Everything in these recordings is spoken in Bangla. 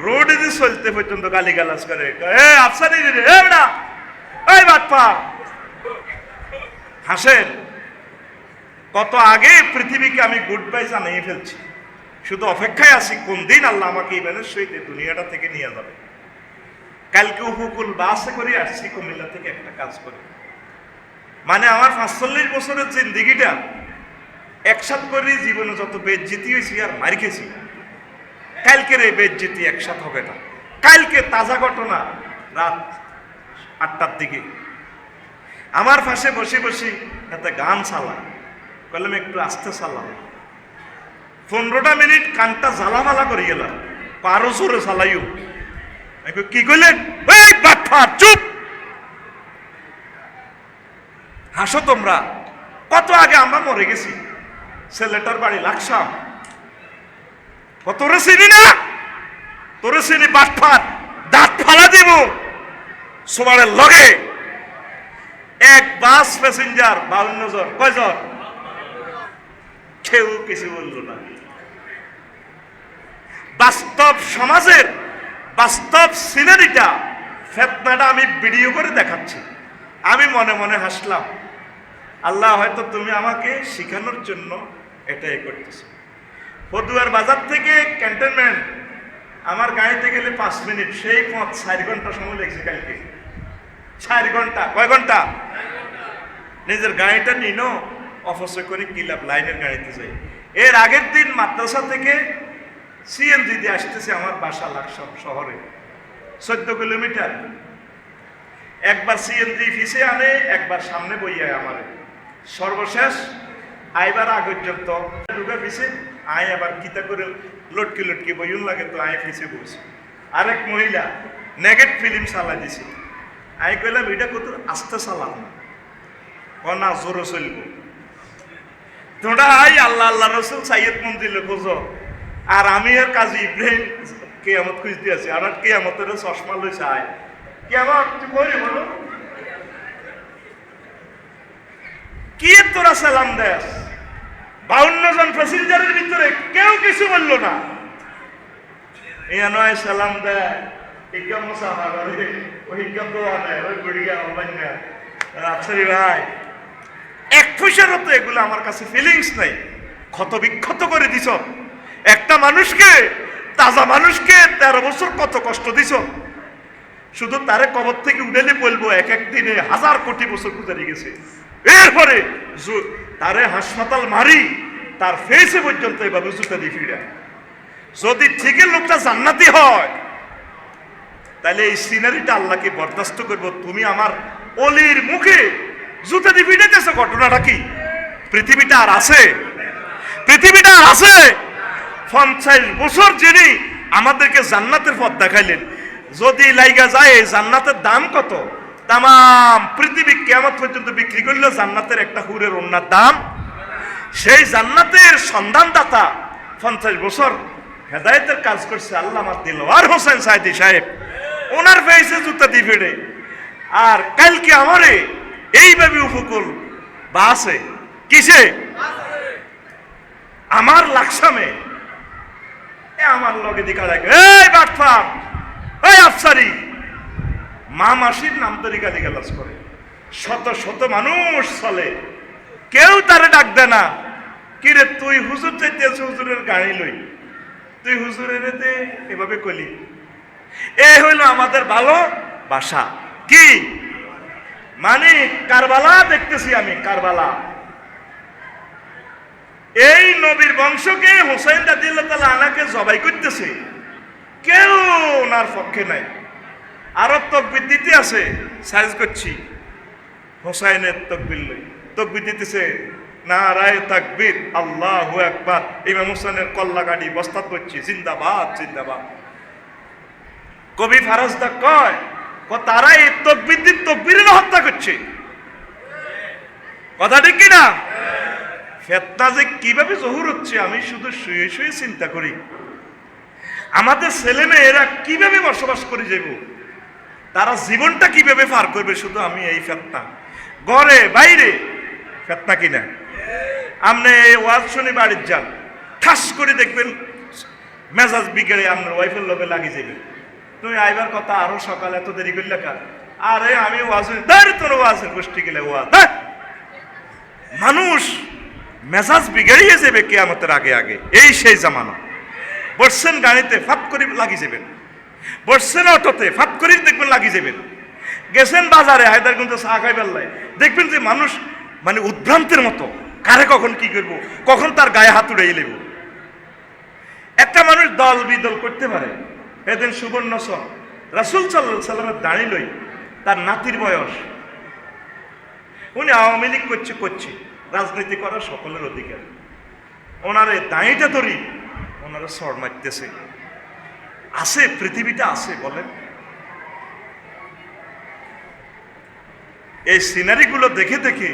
রোডে দিয়ে চলতে পর্যন্ত গালিগালাজ করে, আফসারি রে বেটা, এই বাটপা। হাসেন, কত আগে পৃথিবীকে আমি গুড বাই জানিয়ে ফেলছি, শুধু অপেক্ষায় আছি কোন দিন আল্লাহ আমাকে ইমানের সহিত দুনিয়াটা থেকে নিয়ে যাবে। কালকে উপকূল বাসে করে আসছি কুমিল্লা থেকে একটা কাজ করে, মানে আমার 45 বছরের জিন্দিগিটা একসাথ করে জীবনে যত বেজ্জিতি হয়েছি আর মার খেয়েছি, কালকের এই বেজ্জিতি একসাথ হবে না। কালকে তাজা ঘটনা, রাত 8টার দিকে আমার পাশে বসে বসে একটা গান চালা, বললাম একটু আস্তে চালাম। 15টা মিনিট কানটা জ্বালামালা করে গেলাম, আরো জোরে চালাইও। কি কইলেন? চুপ, হাসো তোমরা। কত আগে আমরা মরে গেছি, ছেলেটার বাড়ি লাকসাম। তোরে চিনি না, তোরে চিনি বাটফাট, দাঁত ফালা দিব সবার লগে। এক বাস প্যাসেঞ্জার 52 জন, কয়জন? কেউ কিছু বলল না। বাস্তব সমাজের বাস্তব সিনারিটা, ফেতনাটা আমি ভিডিও করে দেখাচ্ছি। আমি মনে মনে হাসলাম, আল্লাহ হয়তো তুমি আমাকে শেখানোর জন্য এটাই করতেছো। পদুয়ার বাজার থেকে ক্যান্টনমেন্ট আমার গাড়িতে গেলে 5 মিনিট, সেই পথ 4 ঘন্টা সময় লেগেছে কালকে। 4 ঘন্টা, কয় ঘন্টা? নিজের গাড়িটা নিনো অফিসে করে কি লাভ, লাইনের গাড়িতে যাই। এর আগের দিন মাদ্রাসা থেকে সিএনজি দিয়ে আসতেছে আমার বাসা লাকসাম শহরে, 14 কিলোমিটার। একবার সিএনজি ফিসে আনে, একবার সামনে বইয়া আমারে। সর্বশেষ আইবার আগ পর্যন্ত ঢুকে ফিসে আয়, আবার কিতা করে লটকি লটকি বইন লাগে তো আয় ফিসে বসে। আরেক মহিলা নেগেট ফিল্ম চালাই দিছে। আই কইলাম এটা কত আস্তে চালাম না, না জোরে চলব। তোমরা আই আল্লাহ আল্লাহ রসুল সাইয়দ মন্দির খোঁজো, আর আমি আর কাজী ইব্রাহিম কেয়ামত খুঁজতে আছি। আর কেয়ামতের চশমা লইছে, আয় কেয়ামত তুই কই বলো কি তোরা সালাম দেস? 52 জন প্যাসেঞ্জারের ভিতরে কেউ কিছু বললো না। ইয়া নয় সালাম দেয়, ইকাম মুসাফা করে, ওই ইকাম দোয়া দেয়, ওই গুড়িয়া অবান্যা। আচ্ছা রে ভাই, এক পয়সারও তো এগুলো আমার কাছে ফিলিংস নাই। ক্ষত বিক্ষত করে দিছ একটা মানুষকে, তাজা মানুষকে 13 বছর কত কষ্ট দিছ। শুধু তারে কবর থেকে উঠেলে বলবো এক এক দিনে 1000 কোটি বছর গুজারি গেছে। এরপরে তারে হাসপাতাল মারি, তার ফেসে পর্যন্ত এভাবে জুতা দিয়ে ফিরা। যদি ঠিকই লোকটা জান্নাতি হয়, তাহলে এই সিনারিটা আল্লাহকে বরদাস্ত করবো। তুমি আমার অলির মুখে জুতা দিয়ে ফিরেছে, ঘটনাটা কি? পৃথিবীটা আর আছে? পৃথিবীটা আর আছে? 50 বছর যিনি আমাদেরকে জান্নাতের পথ দেখাইলেন, যদি লাইগা যায় জান্নাতের দাম কত? তাম পৃথিবী কিয়ামত পর্যন্ত বিক্রি করলে জান্নাতের একটা হুরের ওন্নার দাম। সেই জান্নাতের সন্ধানদাতা 50 বছর হেদায়েতের কাজ করছে আল্লামা দিলওয়ার হোসেন সাইদি সাহেব, ওনার ফেসে জুতা দিয়ে ফেড়ে। আর কালকে আমারে এইভাবে উপকূল বাসে, কিসে? আমার লাকসামে আমার লগে দিকা লাগে, এই বাটফার, এই আফসারি, মা মাসির নাম তরিকা দিগালাজ করে। শত শত মানুষ চলে, কেউ তারে ডাক দেয় না। কিরে তুই হুজুর চাইতেছ, হুজুরের গাড়ি লই, তুই হুজুরের এভাবে কলি। এ হইল আমাদের ভালো বাসা। কি মানে কারবালা দেখতেছি আমি, কারবালা। এই নবীর বংশকে হোসেন রাদিয়াল্লাহু তাআলা আনাকে জবাই করতেছে, কেউ ওনার পক্ষে নাই। আরব তকবির দিতে আছে, সাইজ করছি হোসাইনের তকবির লই, তকবির দিতেছে নারায়ে তাকবীর, আল্লাহু আকবার। ইমাম হোসেনের কল্লা গাড়ি বস্তাত করছি, জিন্দাবাদ জিন্দাবাদ। কবি ফারাজদা কয়, তারা এই তকবির দিয়ে তকবীরের হত্যা করছে। কথা ঠিক কিনা? ফেতনা যে কিভাবে জহুর হচ্ছে আমি শুধু শুয়ে শুয়ে চিন্তা করি। আমাদের ছেলে মেয়েরা কিভাবে বসবাস করে যাব, তারা জীবনটা কিভাবে পার করবে, শুধু আমি এই ফেতনা। ঘরে বাইরে ফেতনা কিনা। আপনি ওয়াজ শুনে বাড়ির যান, ঠাস করে দেখবেন মেজাজ বিগড়ে আপনার ওয়াইফের লোকে লাগি যাবে, তুমি আইবার কথা আরো সকালে এত দেরি করলে কার, আরে আমি ওয়াজ তোর ওয়াজের গোষ্ঠী গেলে ওয়াজ। মানুষ মেজাজ বিগড়িয়ে যাবে কিয়ামতের আগে আগে। এই সেই জামানা। বসছেন গাড়িতে ফাপ করে লাগি যাবেন, বসছেন অটোতে ফাপ করে দেখবেন লাগি যাবেন, গেছেন বাজারে হায়দারগঞ্জে চা খাই বেল্লায় দেখবেন যে মানুষ মানে উদ্ভ্রান্তের মতো, কারে কখন কি করবো, কখন তার গায়ে হাত উড়াই লেব। একটা মানুষ দল বিদল করতে পারে। এদিন সুবর্ণ সর রাসূল সাল্লাল্লাহু আলাইহি সাল্লামের দাঁড়ি লই, তার নাতির বয়স, উনি আওয়ামী লীগ করছে, রাজনীতি করা সকলের অধিকার, ওনারে দাঁড়িটা ধরি ওনারা সর মারতেছে। আছে পৃথিবীটা আছে বলেন। এই সিনারিগুলো দেখে দেখে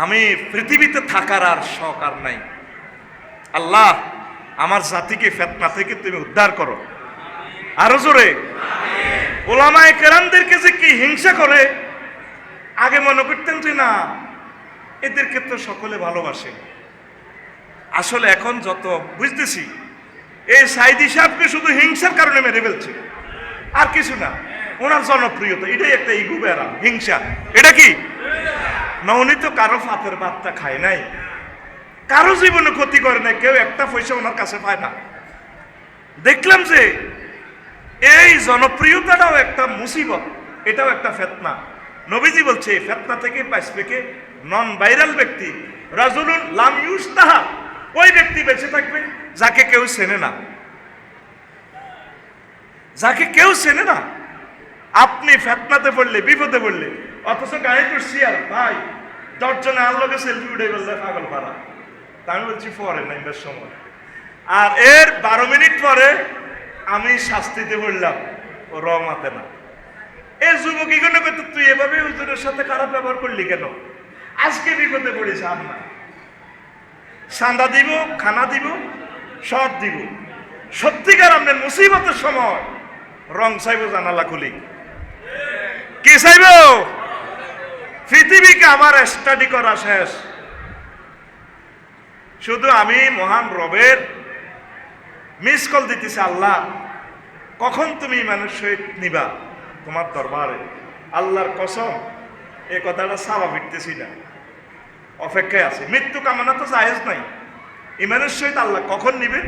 আমি পৃথিবীতে থাকার আর শখ আর নাই। আল্লাহ আমার জাতিকে ফিতনা থেকে তুমি উদ্ধার করো। আরো জোরে। ওলামায়ে কেরামদেরকে যে কি হিংসা করে, আগে মনে করতেন যে না এদেরকে তো সকলে ভালোবাসে। আসলে এখন যত বুঝতেছি এই সাইদি সাহেবকে শুধু হিংসার কারণে মেরে ফেলছে, আর কিছু না। ওনার জনপ্রিয়তা এটাই একটা ইগো বেড়া, হিংসা। এটা কি না, উনি তো কারো ফাতের ভাতটা খায় নাই, কারো জীবনে ক্ষতি করে নাই, কেউ একটা পয়সা ওনার কাছে পায় না। দেখলাম যে এই জনপ্রিয়তাটাও একটা মুসিবত, এটাও একটা ফিতনা। নবীজি বলছে ফিতনা থেকে বাঁচবে কে? নন ভাইরাল ব্যক্তি, রাজুলুন লাম ইউস্তাহা, ওই ব্যক্তি বেঁচে থাকবে যাকে কেউ চেনে না, যাকে কেউ চেনে না। আপনি ফিতনাতে পড়লে, বিপদে পড়লে, অথচ গায়ে তুলছি আর ভাই 10 জনে আল্লাহকে সেলফি উঠে বললে পাগল পারা। তা আমি বলছি পরে নাইবার সময়, আর এর 12 মিনিট পরে আমি শাস্তিতে পড়লাম, ও রমাতে না। এই যুবক এগুলো করতে তুই এভাবে হুজুরের সাথে খারাপ ব্যবহার করলি কেন? আজকে বিপদে পড়েছে আমরা, চাঁদা দিব, খানা দিব, সব দিব। সত্যিকার আপনার মুসিবতের সময় রং চাইব, জানালা খুলি কি চাইব? পৃথিবীকে আমার স্টাডি করা শেষ। শুধু আমি মহান রবের মিস কল দিতেছি, আল্লাহ কখন তুমি মানুষ সহিত নিবা তোমার দরবারে। আল্লাহর কসম এই কথাটা সাবা ফিরতেছি না, অপেক্ষায় আছে। মৃত্যু কামনা তো জায়েজ নাই, ইমানের সহিত আল্লাহ কখন নিবেন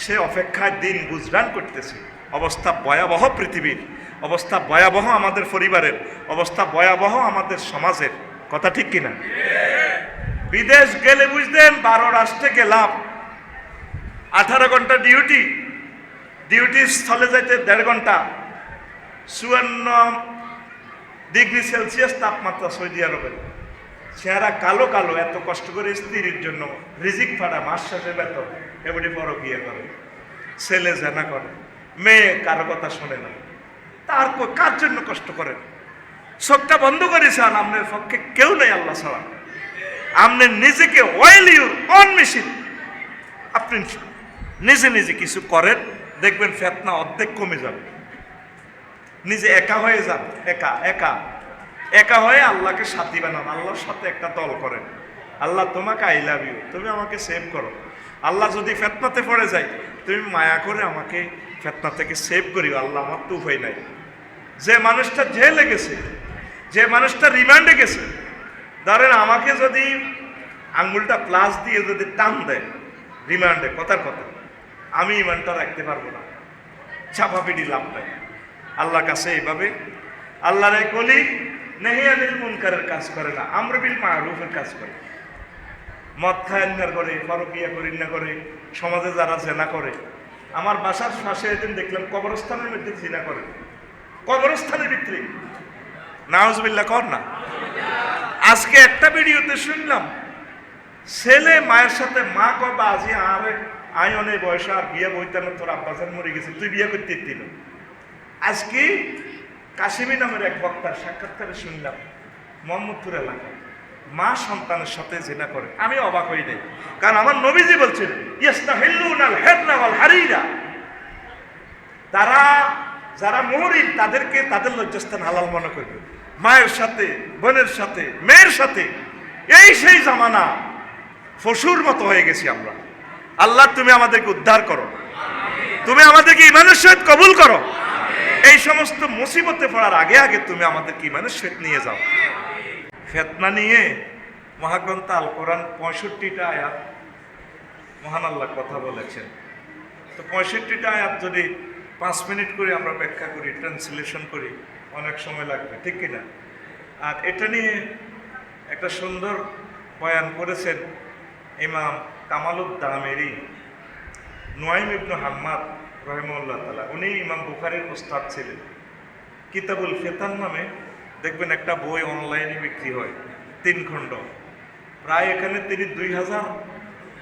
সে অপেক্ষায় দিন গুজরান করতেছে। অবস্থা ভয়াবহ, পৃথিবীর অবস্থা ভয়াবহ, আমাদের পরিবারের অবস্থা ভয়াবহ, আমাদের সমাজের। কথা ঠিক কিনা? বিদেশ গেলে বুঝলেন 12 রাষ্ট্রে গেলাম, 18 ঘন্টা ডিউটি স্থলে যাইতে 1.5 ঘন্টা, 54 ডিগ্রি সেলসিয়াস তাপমাত্রা সৌদি আরবের। চেহারা কালো কালো, এত কষ্ট করে স্ত্রীর জন্য রিজিক ফাড়া, মাস শেষে বেতন, এবারে পরকিয়া করে, ছেলে জেনা করে, মেয়ে কারো কথা শোনে না। তার কার জন্য কষ্ট করেন? চোখটা বন্ধ করেছেন, আপনার পক্ষে কেউ নেই আল্লাহ ছাড়া। আপনি নিজেকে ওয়েল ইউর অন মেশিন, আপনি নিজে নিজে কিছু করেন, দেখবেন ফিতনা অর্ধেক কমে যাবে। নিজে একা হয়ে যান, একা হয়ে আল্লাহকে সাথী বানান, আল্লাহর সাথে একটা দল করেন। আল্লাহ তোমাকে আই লাভ ইউ, তুমি আমাকে সেভ করো। আল্লাহ যদি ফিতনাতে পড়ে যায়, তুমি মায়া করে আমাকে ফিতনা থেকে সেভ করিও। আল্লাহ আমার তো উপায় নাই। যে মানুষটা জেলে গেছে, যে মানুষটা রিমান্ডে গেছে, ধরেন আমাকে যদি আঙ্গুলটা প্লাস দিয়ে যদি টান দেয় রিমান্ডে, কথার কথা, আমি ইমানটা রাখতে পারবো না, চাপাপিটি লাভ নাই। আল্লাহর কাছে এইভাবে আল্লাহর এক ওলি নাহি আনিল মুনকারের কাজ করে না, আমর বিল মারুফের কাজ করে। মদ খায় না করে, পরকিয়া করি না করে, সমাজে যারা জেনা করে। আমার বাসার পাশে একদিন দেখলাম কবরস্থানের মধ্যে জিনা করে, কবরস্থানের ভিতরে। নাউজুবিল্লাহ কর না। আজকে একটা ভিডিওতে শুনলাম ছেলে মায়ের সাথে, মা কয় বাজি আরে আই অনেক বয়স আর বিয়ে বইতে না, তোর আব্বাজান মরে গেছে, তুই বিয়ে করতে দিল। আজকে কাশিমি নামের এক বক্তার সাক্ষাৎকারে শুনলাম মোহাম্মদপুর এলাকায় মা সন্তানের সাথে জিনা করে। আমি অবাক হই নাই, কারণ আমার নবীজি বলছেন ইস্তাহিল্লুনাল হিররা ওয়াল হারিরা, তারা যারা মুহরিম তাদেরকে তাদের লজ্জাস্থান হালাল মনে করবে। মায়ের সাথে, বোনের সাথে, মেয়ের সাথে, এই সেই জামানা। পশুর মতো হয়ে গেছি আমরা। আল্লাহ তুমি আমাদেরকে উদ্ধার করো। তুমি আমাদেরকে ইমানের সহিত কবুল করো। এই সমস্ত মুসিবতে পড়ার আগে আগে তুমি আমাদেরকে ইমানের সহিত নিয়ে যাও। ফিতনা নিয়ে মহাগ্রন্থ আল কোরআন 65টা আয়াত মহান আল্লাহ কথা বলেছেন। তো 65টা আয়াত যদি 5 মিনিট করে আমরা ব্যাখ্যা করি, ট্রান্সলেশন করি, অনেক সময় লাগবে, ঠিক কিনা? আর এটা নিয়ে একটা সুন্দর বয়ান করেছেন ইমাম কামালুদ্দামেরি, নুয়াইম ইবনে হাম্মাদ রহিমাহুল্লাহ তাআলা। উনি ইমাম বুখারীর উস্তাদ ছিলেন। কিতাবুল ফিতান নামে দেখবেন একটা বই অনলাইনে বিক্রি হয়, 3 খণ্ড। প্রায় এখানে তিনি 2000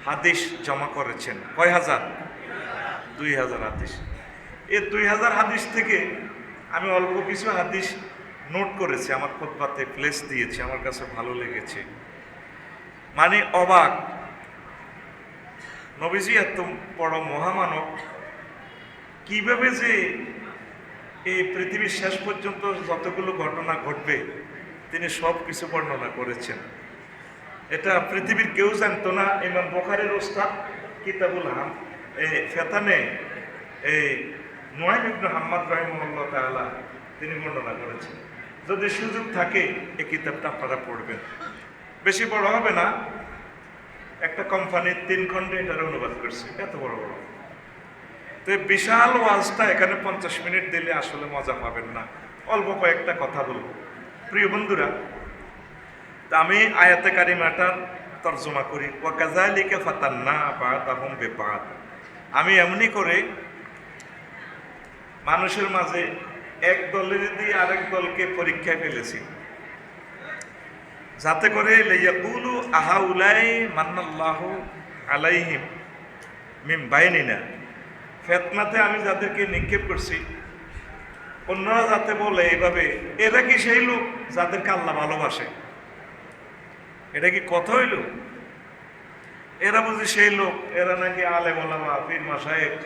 হাদিস জমা করেছেন। কয় হাজার? 2000 হাদিস। এই 2000 হাদিস থেকে আমি অল্প কিছু হাদিস নোট করেছি, আমার খুতবাতে প্লেস দিয়েছি, আমার কাছে ভালো লেগেছে। মানে অবাক, নবীজি এত বড় মহামানব, কিভাবে যে এই পৃথিবীর শেষ পর্যন্ত যতগুলো ঘটনা ঘটবে তিনি সব কিছু বর্ণনা করেছেন। এটা পৃথিবীর কেউ জানতো না। ইমাম বুখারীর উস্তাদ কিতাবুল ফিতানে এই নুয়াইম ইবনে হাম্মাদ রাহিমাহুল্লাহ তাআলা তিনি বর্ণনা করেছেন। যদি সুযোগ থাকে এই কিতাবটা আপনারা পড়বেন। বেশি বড় হবে না, একটা কোম্পানির 3 খণ্ডে এটার অনুবাদ করছে, এত বড় বড়। তো এই বিশাল ওয়াজটা এখানে 50 মিনিট দিলে আসলে মজা পাবেন না। অল্প কয়েকটা কথা বলবো। প্রিয় বন্ধুরা, তা আমি আয়াতে কারিমাটার তর্জমা করি। ওয়া কাযালিকা ফাতান্না বা'দাহুম বিবা'দ। আমি এমনি করে মানুষের মাঝে এক দলের দিয়ে আরেক দলকে পরীক্ষায় ফেলেছি, যাতে করে লিয়াকুলু আহাউলাই মান্নাল্লাহু আলাইহিম মিন বাইনিনা। ফিতনাতে আমি যাদেরকে নিক্ষেপ করছি, অন্যরা যাতে বলে এইভাবে, এরা কি সেই লোক যাদেরকে আল্লাহ ভালোবাসে? এটা কি কথা হইল? এরা বুঝি সেই লোক, এরা নাকি আলেম ওলামা, পীর মাশায়েখ,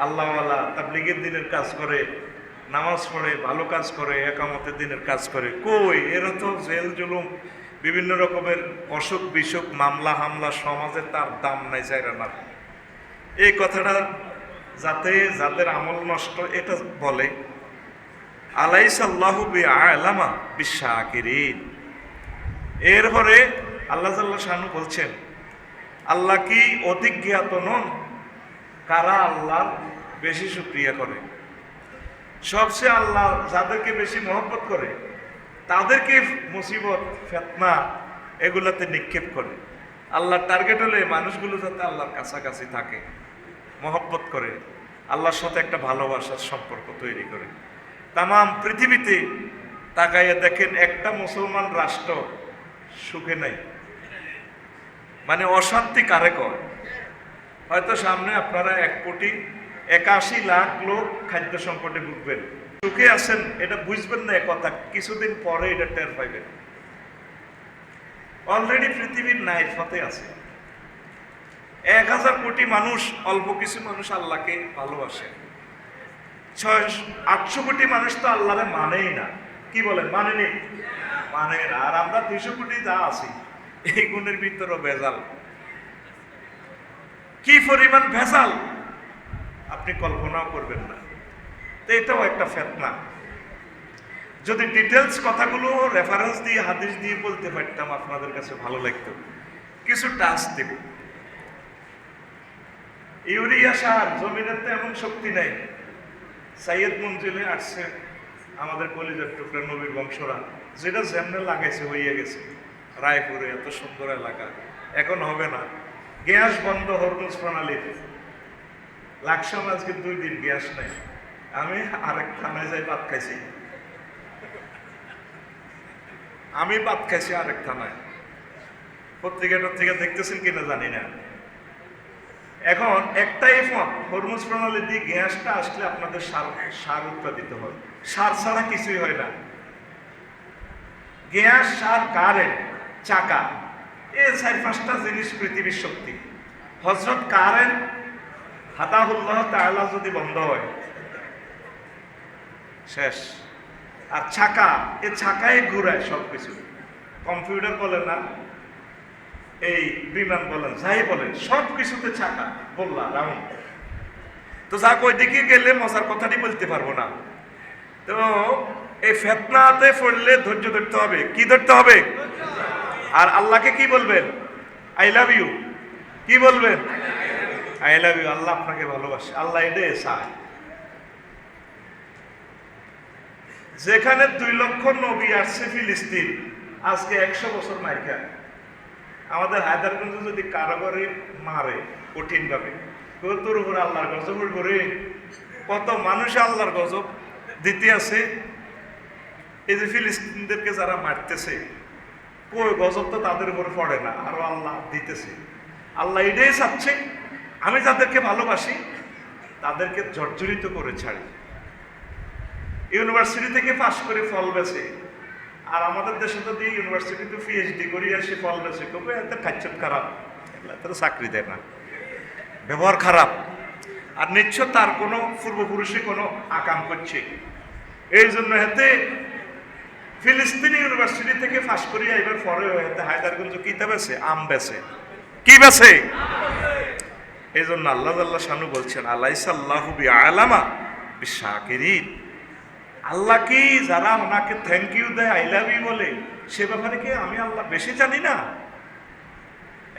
আল্লাহওয়ালা, তাবলীগের দিনের কাজ করে, নামাজ পড়ে, ভালো কাজ করে, একামতের দিনের কাজ করে। কই, এরা তো জেল জুলুম, বিভিন্ন রকমের অসুখ বিসুখ, মামলা হামলা, সমাজে তার দাম নাই চাইরা না। এই কথাটা যাতে যাদের আমল নষ্ট এটা বলে, আলাইসাল্লাহু বিআলামা বিশাকিরিন। এরপরে আল্লাহ জাল্লা শানু বলছেন, আল্লাহ কি অধিক জ্ঞাত নন কারা আল্লাহ বেশি শুকরিয়া করে? সবচেয়ে আল্লাহ যাদেরকে বেশি মহব্বত করে তাদেরকে মুসিবত, ফিতনা এগুলাতে নিক্ষেপ করে। আল্লাহর টার্গেট হলে মানুষগুলো যাতে আল্লাহর কাছাকাছি থাকে, মহব্বত করে, আল্লাহর সাথে একটা ভালোবাসার সম্পর্ক তৈরি করে। তামাম পৃথিবীতে তাকাইয়া দেখেন, একটা মুসলমান রাষ্ট্র সুখে নাই। মানে অশান্তি কারে কয়? হয়তো সামনে আপনারা 1,81,00,000 লোক খাদ্য সংকটে ভুগবেন, সুখে আছেন, এটা বুঝবেন না কথা, কিছুদিন পরে এটা টের পাইবেন। অলরেডি পৃথিবীর নাইফতে আছে 1000 কোটি মানুষ, অল্প কিছু মানুষ আল্লাহকে ভালোবাসে। 600-800 কোটি মানুষ তো আল্লাহরে মানেই না। কি বলেন, মানেনি? মানে না। আর আমরা 200 কোটি যা আছি, এই গুণের ভিতরও ভেজাল। কি পরিমাণ ভেজাল আপনি কল্পনাও করবেন না। তো এটাও একটা ফিতনা। যদি ডিটেলস কথাগুলো রেফারেন্স দিয়ে, হাদিস দিয়ে বলতে পারতাম, আপনাদের কাছে ভালো লাগতো। কিছু টাচ দেব। ইউরিয়া সার, জমিনের তো এমন শক্তি নাই। সাইয়েদ মঞ্জিলে আসছে আমাদের কলিজার টুকরা নবীর বংশরা, যেটা যেমনে লাগাইছে হইয়া গেছে। রায়পুরে এত সুন্দর এলাকা, এখন হবে না। গ্যাস বন্ধ হরমুজ প্রণালীর। লাকসাম আজকে 2 দিন গ্যাস নাই। আমি আরেক থানায় যাই ভাত খাইছি, আরেক থানায়। পত্রিকা দেখতেছেন কিনা জানি না। এখন একটাই পথ, হরমুজ প্রণালী দিয়ে গ্যাসটা আসলে আপনাদের সার উৎপাদিত হয়। সার ছাড়া কিছুই হয় না। গ্যাস, সার, কারেন্ট, চাকা, এই 4-5টা জিনিস পৃথিবীর শক্তি। হযরত কারেন্ট হাদাহুল্লাহ তাআলা যদি বন্ধ হয়, শেষ। আর চাকা, এই চাকায় ঘুরায় সবকিছু। কম্পিউটার বলেন না, এই বিমান বলেন, যাই বলেন, সব কিছুতে চাকা, বললা রাউন্ড। তো যাক ওইদিকে গেলে মজার কথাটি বলতে পারবো না। তো এই ফিতনাতে পড়লে ধৈর্য ধরতে হবে। কি ধরতে হবে? আর আল্লাহকে কি বলবেন? I love you. কি বলবেন? I love you. আল্লাহ আপনাকে ভালোবাসে, আল্লাহ এটাই চায়। যেখানে 2 লক্ষ নবী আসছে ফিলিস্তিন, আজকে 100 বছর মার খায়। আমাদের হায়দারগঞ্জে যদি কারাগারে মারে কঠিন ভাবে, তোর উপর আল্লাহর গজব করে, কত মানুষ আল্লাহর গজব দিতে আছে। এই যে ফিলিস্তিনদেরকে যারা মারতেছে, ওই গজব তো তাদের উপর পড়ে না, আরো আল্লাহ দিতেছে। আল্লাহ এটাই চাচ্ছে, আমি যাদেরকে ভালোবাসি তাদেরকে জর্জরিত করে ছাড়ি। ইউনিভার্সিটি থেকে পাশ করে ফল বেছে, আর আমাদের দেশে যদি ইউনিভার্সিটিতে পিএইচডি করি আসে ফল বেছে, কবে এত খাচ্ছত খারাপ, এত চাকরি দেয় না, ব্যবহার খারাপ, আর নিশ্চয় তার কোনো পূর্বপুরুষে কোনো আকাম করছে। এই জন্য হাতে ফিলিস্তিনি ইউনিভার্সিটি থেকে পাশ করিয়া এবার পরে হাতে হায়দারগঞ্জ কিতা বেছে? আম বেছে। কি বেছে? এই জন্য আল্লাহ আল্লাহ শানু বলছেন, আলাইসাল্লাহু বিআলামা বিশাকিরিন। আল্লাহ কি যারা ওনাকে থ্যাংক ইউ দেয়, আই লাভ ইউ বলে, সে ব্যাপারে কি আমি আল্লাহ বেশি জানি না?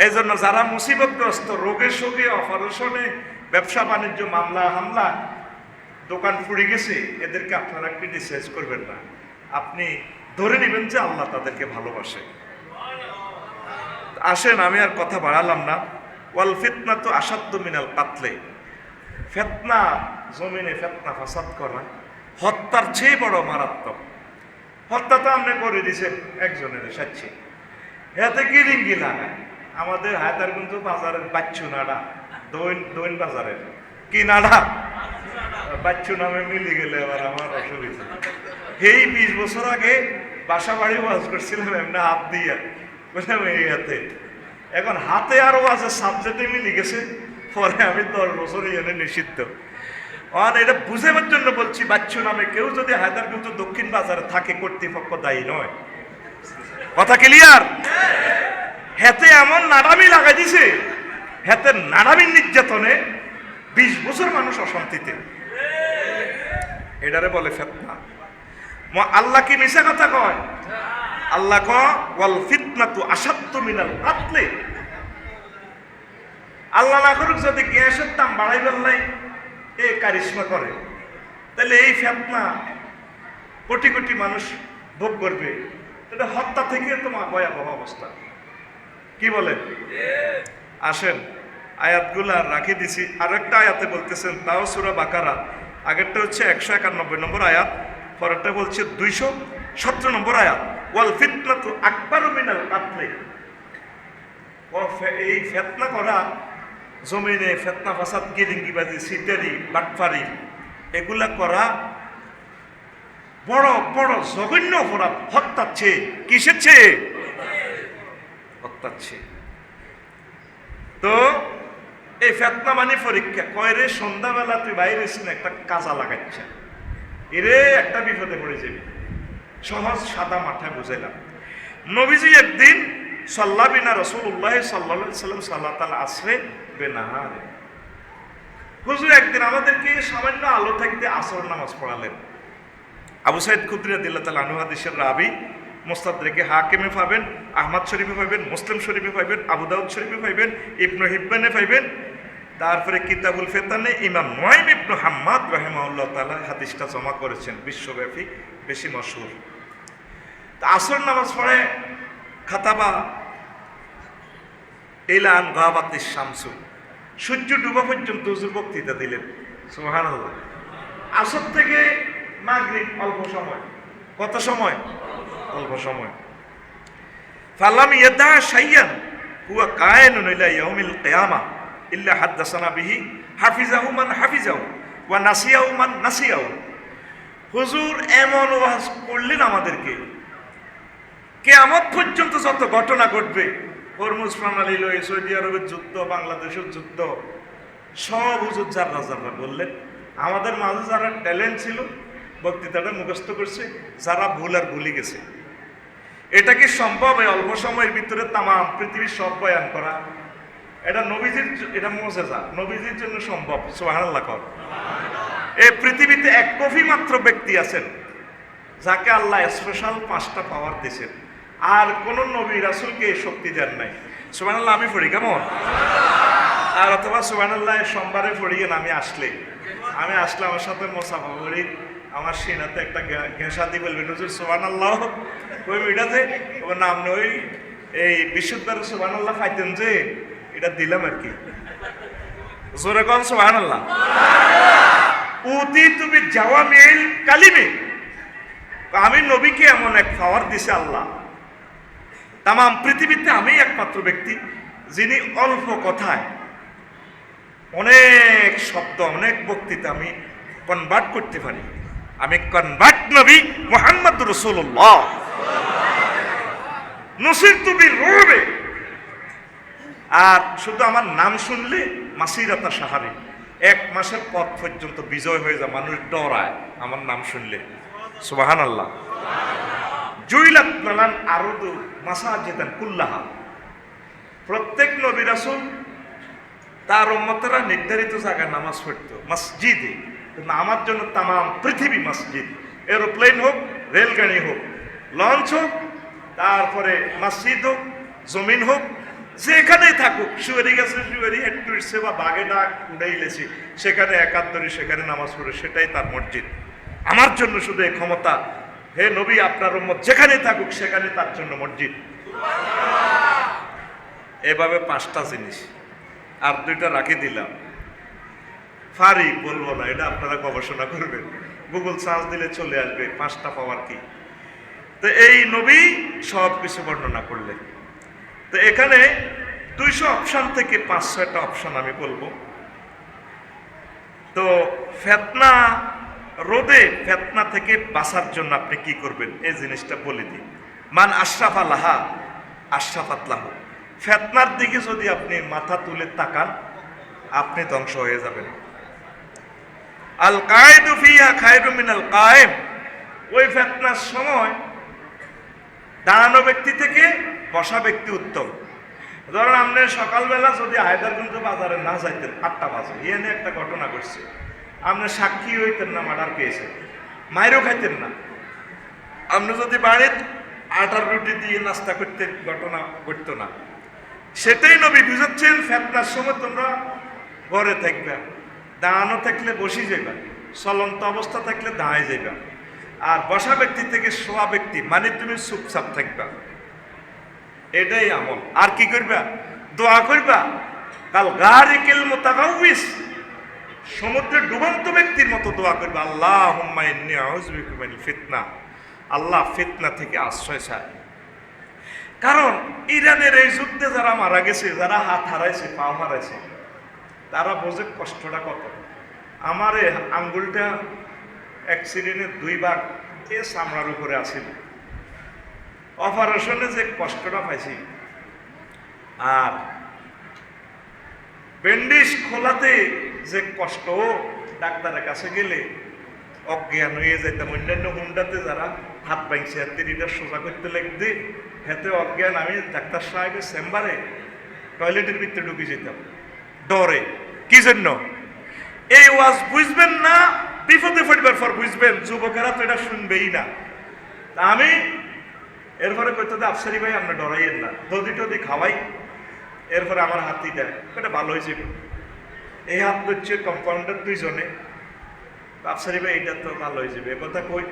এই জন্য যারা মুসিবতগ্রস্ত, রোগে শোকে, অপারেশনে, ব্যবসা বাণিজ্য, মামলা হামলা, দোকান পুড়ে গেছে, এদেরকে আপনারা ক্রিটিসাইজ করবেন না। আপনি ধরে নেবেন যে আল্লাহ তাদেরকে ভালোবাসে। আসেন, আমি আর কথা বাড়ালাম না। ওয়াল ফিতনা তো আসাদ্দু মিনাল কাতলে। ফিতনা, জমিনে ফিতনা ফাসাদ করা হত্যার চেয়ে বড় মারাত্মক। হত্যা তো আপনি করে দিয়েছেন একজনের সাক্ষী, এতে কি রিঙ্গি লাগায়। আমাদের হায়দারগঞ্জ বাজারের বাচ্চু নাড়া, দৈন বাজারের কি নাড়া, বাচ্চু নামে মিলে গেলে আবার আমার অসুবিধা। এই 20 বছর আগে বাসা বাড়ি ওয়াজ করছিলাম এমনি হাত দিয়ে, বুঝলাম এই হাতে। এখন হাতে আর ওয়াজের সাবজেক্টে মিলে গেছে, পরে আমি 10 বছর এনে নিষিদ্ধ। আর এটা বুঝাবার জন্য বলছি, বাচ্চু নামে কেউ যদি হায়দারগঞ্জ দক্ষিণ বাজারে থাকে, কর্তৃপক্ষ দায়ী নয়। কথা ক্লিয়ার? হেতে এমন নাড়ামি লাগাই দিছে, হেতে নাড়ামির নির্যাতনে 20 বছর মানুষ অশান্তিতে। এটারে বলে ফিতনা। আল্লাহ কি মিছা কথা কয়? আল্লাহ কয় ওয়াল ফিতনাতু আসাদ্দু মিনাল কাতলে। আল্লাহ না করুক যদি গ্যাসের দাম বাড়াই ফেললাই এ কারিশমা করে, তাহলে এই ফিতনা কোটি কোটি মানুষ ভোগ করবে। এটা হত্যা থেকে তোমার ভয়াবহ অবস্থা। কি বলেন? আসেন, আয়াতগুলা রাখি দিছি। আর একটা আয়াতে বলতেছেন, তাও সূরা বাকারা। আগেরটা হচ্ছে 191 নম্বর আয়াত, পরেরটা বলছে 217 নম্বর আয়াত। ওয়াল ফিতনাতু আকবারু মিনাল কাতলে। এই ফিতনা করা, জমিনে ফিতনা ফাসাদ, গিরিঙ্গিবাজি, সিটারি, বাটফারি, এগুলা করা বড় বড় জঘন্য অপরাধ। হত্যার চেয়ে, কিসের চেয়ে? হত্যার চেয়ে। তো এই ফিতনা মানে পরীক্ষা। কয় রে, সন্ধ্যাবেলা তুই বাইরে এসে একটা কাজা লাগাচ্ছে, এরে একটা বিপদে পড়ে যাবি। সহজ সাদা মাথায় বুঝাইলাম। নবীজি একদিন সাল্লা বিনা রাসূলুল্লাহ সাল্লাল্লাহু আলাইহি সাল্লাম সালাতাল আসরে বেনাহারে। হুজুর একদিন আমাদেরকে সামান্য আলো থাকতে আসর নামাজ পড়ালেন। আবু সাইদ খুদরি রাদিয়াল্লাহু তাআলা আনহু হাদিসের রাবি, মুস্তাদরিকে হাকিমে পাবেন, আহমদ শরীফে পাইবেন, মুসলিম শরীফে পাইবেন, আবু দাউদ শরীফে পাইবেন, ইবনে হিব্বানে পাইবেন। তারপরে কিতাবুল ফিতানে ইমাম নুয়াইম ইবনে হাম্মাদ রাহিমাহুল্লাহ তাআলা হাদিসটা জমা করেছেন, বিশ্বব্যাপী বেশি মশহুর। তা আসর নামাজ পড়ে খাতাবা ইলান গাবাতিশ শামসু, সূর্য ডুবা পর্যন্ত হুজুর বক্তৃতা দিলেন। সুবহানাল্লাহ। আসর থেকে মাগরিব অল্প সময়। কত সময়? অল্প সময়। ফালাম ইয়াদা শাইয়ান হুয়া কায়িনুন ইলা ইয়াউমিল কিয়ামা ইল্লা হাদাসানা বিহি হাফিজাহু মান হাফিজাহু ওয়া নাসিয়াহু মান নাসিয়াহু। হুজুর এমন ওয়াজ করলেন আমাদেরকে, কিয়ামত পর্যন্ত যত ঘটনা ঘটবে, হরমুজ প্রণালী লয়ে সৌদি আরবের যুদ্ধ, বাংলাদেশের যুদ্ধ, সব হুজুর জাররা জাররা বললেন। আমাদের মাঝে যারা ট্যালেন্ট ছিল, বক্তৃতাটা মুখস্থ করছে, যারা ভুল আর ভুলে গেছে। এটা কি সম্ভব এই অল্প সময়ের ভিতরে তামাম পৃথিবীর সব বয়ান করা? এটা নবীজির, এটা মুজিজা, নবীজির জন্য সম্ভব। সুবহানাল্লাহ। এই পৃথিবীতে এক কফি মাত্র ব্যক্তি আছেন যাকে আল্লাহ স্পেশাল 5টা পাওয়ার দিয়েছেন, আর কোন নবী রাসূলকে এই শক্তি দেন নাই। সুবহানাল্লাহ আমি পড়ি কেমন? আর অথবা সুবহানাল্লাহ সোমবারে পড়িয়েন, আমি আসলে আমার সাথে মোসাফা করি, আমার সিনাতে একটা ঘেঁষা দিয়ে বলবেন হুজুর সুবহানাল্লাহ ওই মিটাতে ওর নাম ওই এই বিশুদ্ধের সুবহানাল্লাহ পাইতেন যে এটা দিলাম আর কি। জোরে কোন সুবহানাল্লাহ। উতি তুমি জাওয়ামিল কালিমে, আমি নবীকে এমন এক পাওয়ার দিছে আল্লাহ, তাম পৃথিবীতে আমি একমাত্র ব্যক্তি যিনি অল্প কথায় অনেক শব্দ অনেক বক্তৃতা আমি কনভার্ট করতে পারি। আমি কনভার্ট নবী মুহাম্মদ রাসূলুল্লাহ নুসিরতু বিররুবে। আর শুধু আমার নাম শুনলে মাসিরাতা সাহারি, 1 মাসের পথ পর্যন্ত বিজয় হয়ে যায়, মানুষ ডরায় আমার নাম শুনলে। সুবহানাল্লাহ। জুইলাত নালান আরদু মাসাজিদান কুল্লাহা, প্রত্যেক নবী রাসূল তার উম্মতেরা নির্ধারিত জায়গায় নামাজ পড়তো মসজিদে, কিন্তু আমার জন্য তাম পৃথিবী মসজিদ। এরোপ্লেন হোক, রেলগাড়ি হোক, লঞ্চ হোক, তারপরে মসজিদ হোক, জমিন হোক, যেখানেই থাকুক, শুয়ারি গেছে শুয়ারি একটু ইচ্ছে বা বাঘে ডাক উড়াইলেছি সেখানে একাত্তরি সেখানে নামাজ পড়ে, সেটাই তার মসজিদ। আমার জন্য শুধু এই ক্ষমতা, হে নবী আপনার উম্মত যেখানে থাকুক সেখানে তার জন্য মসজিদ। এভাবে 5টা জিনিস, আর 2টা রাখি দিলাম, ফারি বলবো না, এটা আপনারা গবেষণা করবেন, গুগল সার্চ দিলে চলে আসবে 5টা পাওয়ার কি। তো এই নবী সব কিছু বর্ণনা করলেন। তো এখানে 200 অপশন থেকে 5-6টা অপশন আমি বলবো। তো ফিতনা রোদে, ফিতনা থেকে বাঁচার জন্য আপনি কি করবেন এই জিনিসটা বলে দিই। মান আশরাফা লাহা আশরাফাত লাহু, ফিতনার দিকে যদি আপনি মাথা তুলে তাকান আপনি ধ্বংস হয়ে যাবেন। আল কায়েদু ফিহা খায়রুম মিনাল কায়েম, ওই ফিতনার সময় দাঁড়ানো ব্যক্তি থেকে বসা ব্যক্তি উত্তম। ধরেন আপনি সকালবেলা যদি হায়দারগঞ্জ বাজারে না যাইতেন 8টা বাজে, এনে একটা ঘটনা ঘটছে, আপনি সাক্ষী হইতেন না, মার্ডার কেসে মাইরও খাইতেন না। আপনি যদি বাড়ির আটার রুটি দিয়ে নাস্তা করতেন, ঘটনা ঘটতো না। সেটাই নবী বুঝাচ্ছেন, ফিতনার সময় তোমরা ঘরে থাকবে, দাঁড়ানো থাকলে বসে যাইবা, চলন্ত অবস্থা থাকলে দাঁড়ায় যাইবা, আর বসা ব্যক্তি থেকে শোয়া ব্যক্তি মানে তুমি চুপচাপ থাকবা, এটাই আমল। আর কি করবা? দোয়া করবা, কাল গারিকিল মুতাগাউইস, সমুদ্রে ডুবন্ত ব্যক্তির মতো দোয়া করবা, আল্লাহুম্মা ইন্নী আউযু বিকা মিনাল ফিতনা, আল্লাহ ফিতনা থেকে আশ্রয় চাই। কারণ ইরানের এই যুদ্ধে যারা মারা গেছে, যারা হাত হারাইছে, পা হারাইছে, তারা বোঝে কষ্টটা কত। আমার এই আঙ্গুলটা অ্যাক্সিডেন্টে 2 ভাগ এ চামড়ার উপরে আছিল, অপারেশনে যে কষ্টটা পাইছি, আর ব্যান্ডেজ খোলাতে যে কষ্ট, ডাক্তারের কাছে গেলে অজ্ঞান হয়ে যেতাম। অন্যান্য হুন্ডাতে যারা হাত ভাঙছে, হাতে এটা সোজা করতে লাগতে হাতে অজ্ঞান, আমি ডাক্তার সাহেবের চেম্বারে টয়লেটের ভিতরে ঢুকে যেতাম ডরে। কি জন্য? এই ওয়াজ বুঝবেন না, বিপদে পড়বার পর বুঝবেন, যুবকেরা তো এটা শুনবেই না। তা আমি এরপরে কইতে আফসারি ভাই আমরা ডরাইয়েন না, দদি টদি খাওয়াই। এরপরে আমার হাতিটা এটা ভালো হয়েছে, এই হাত ধরছে কম্পাউন্ডার 2 জনে, আফসারি ভাই এটা তো ভালো হয়ে যাবে, কথা কই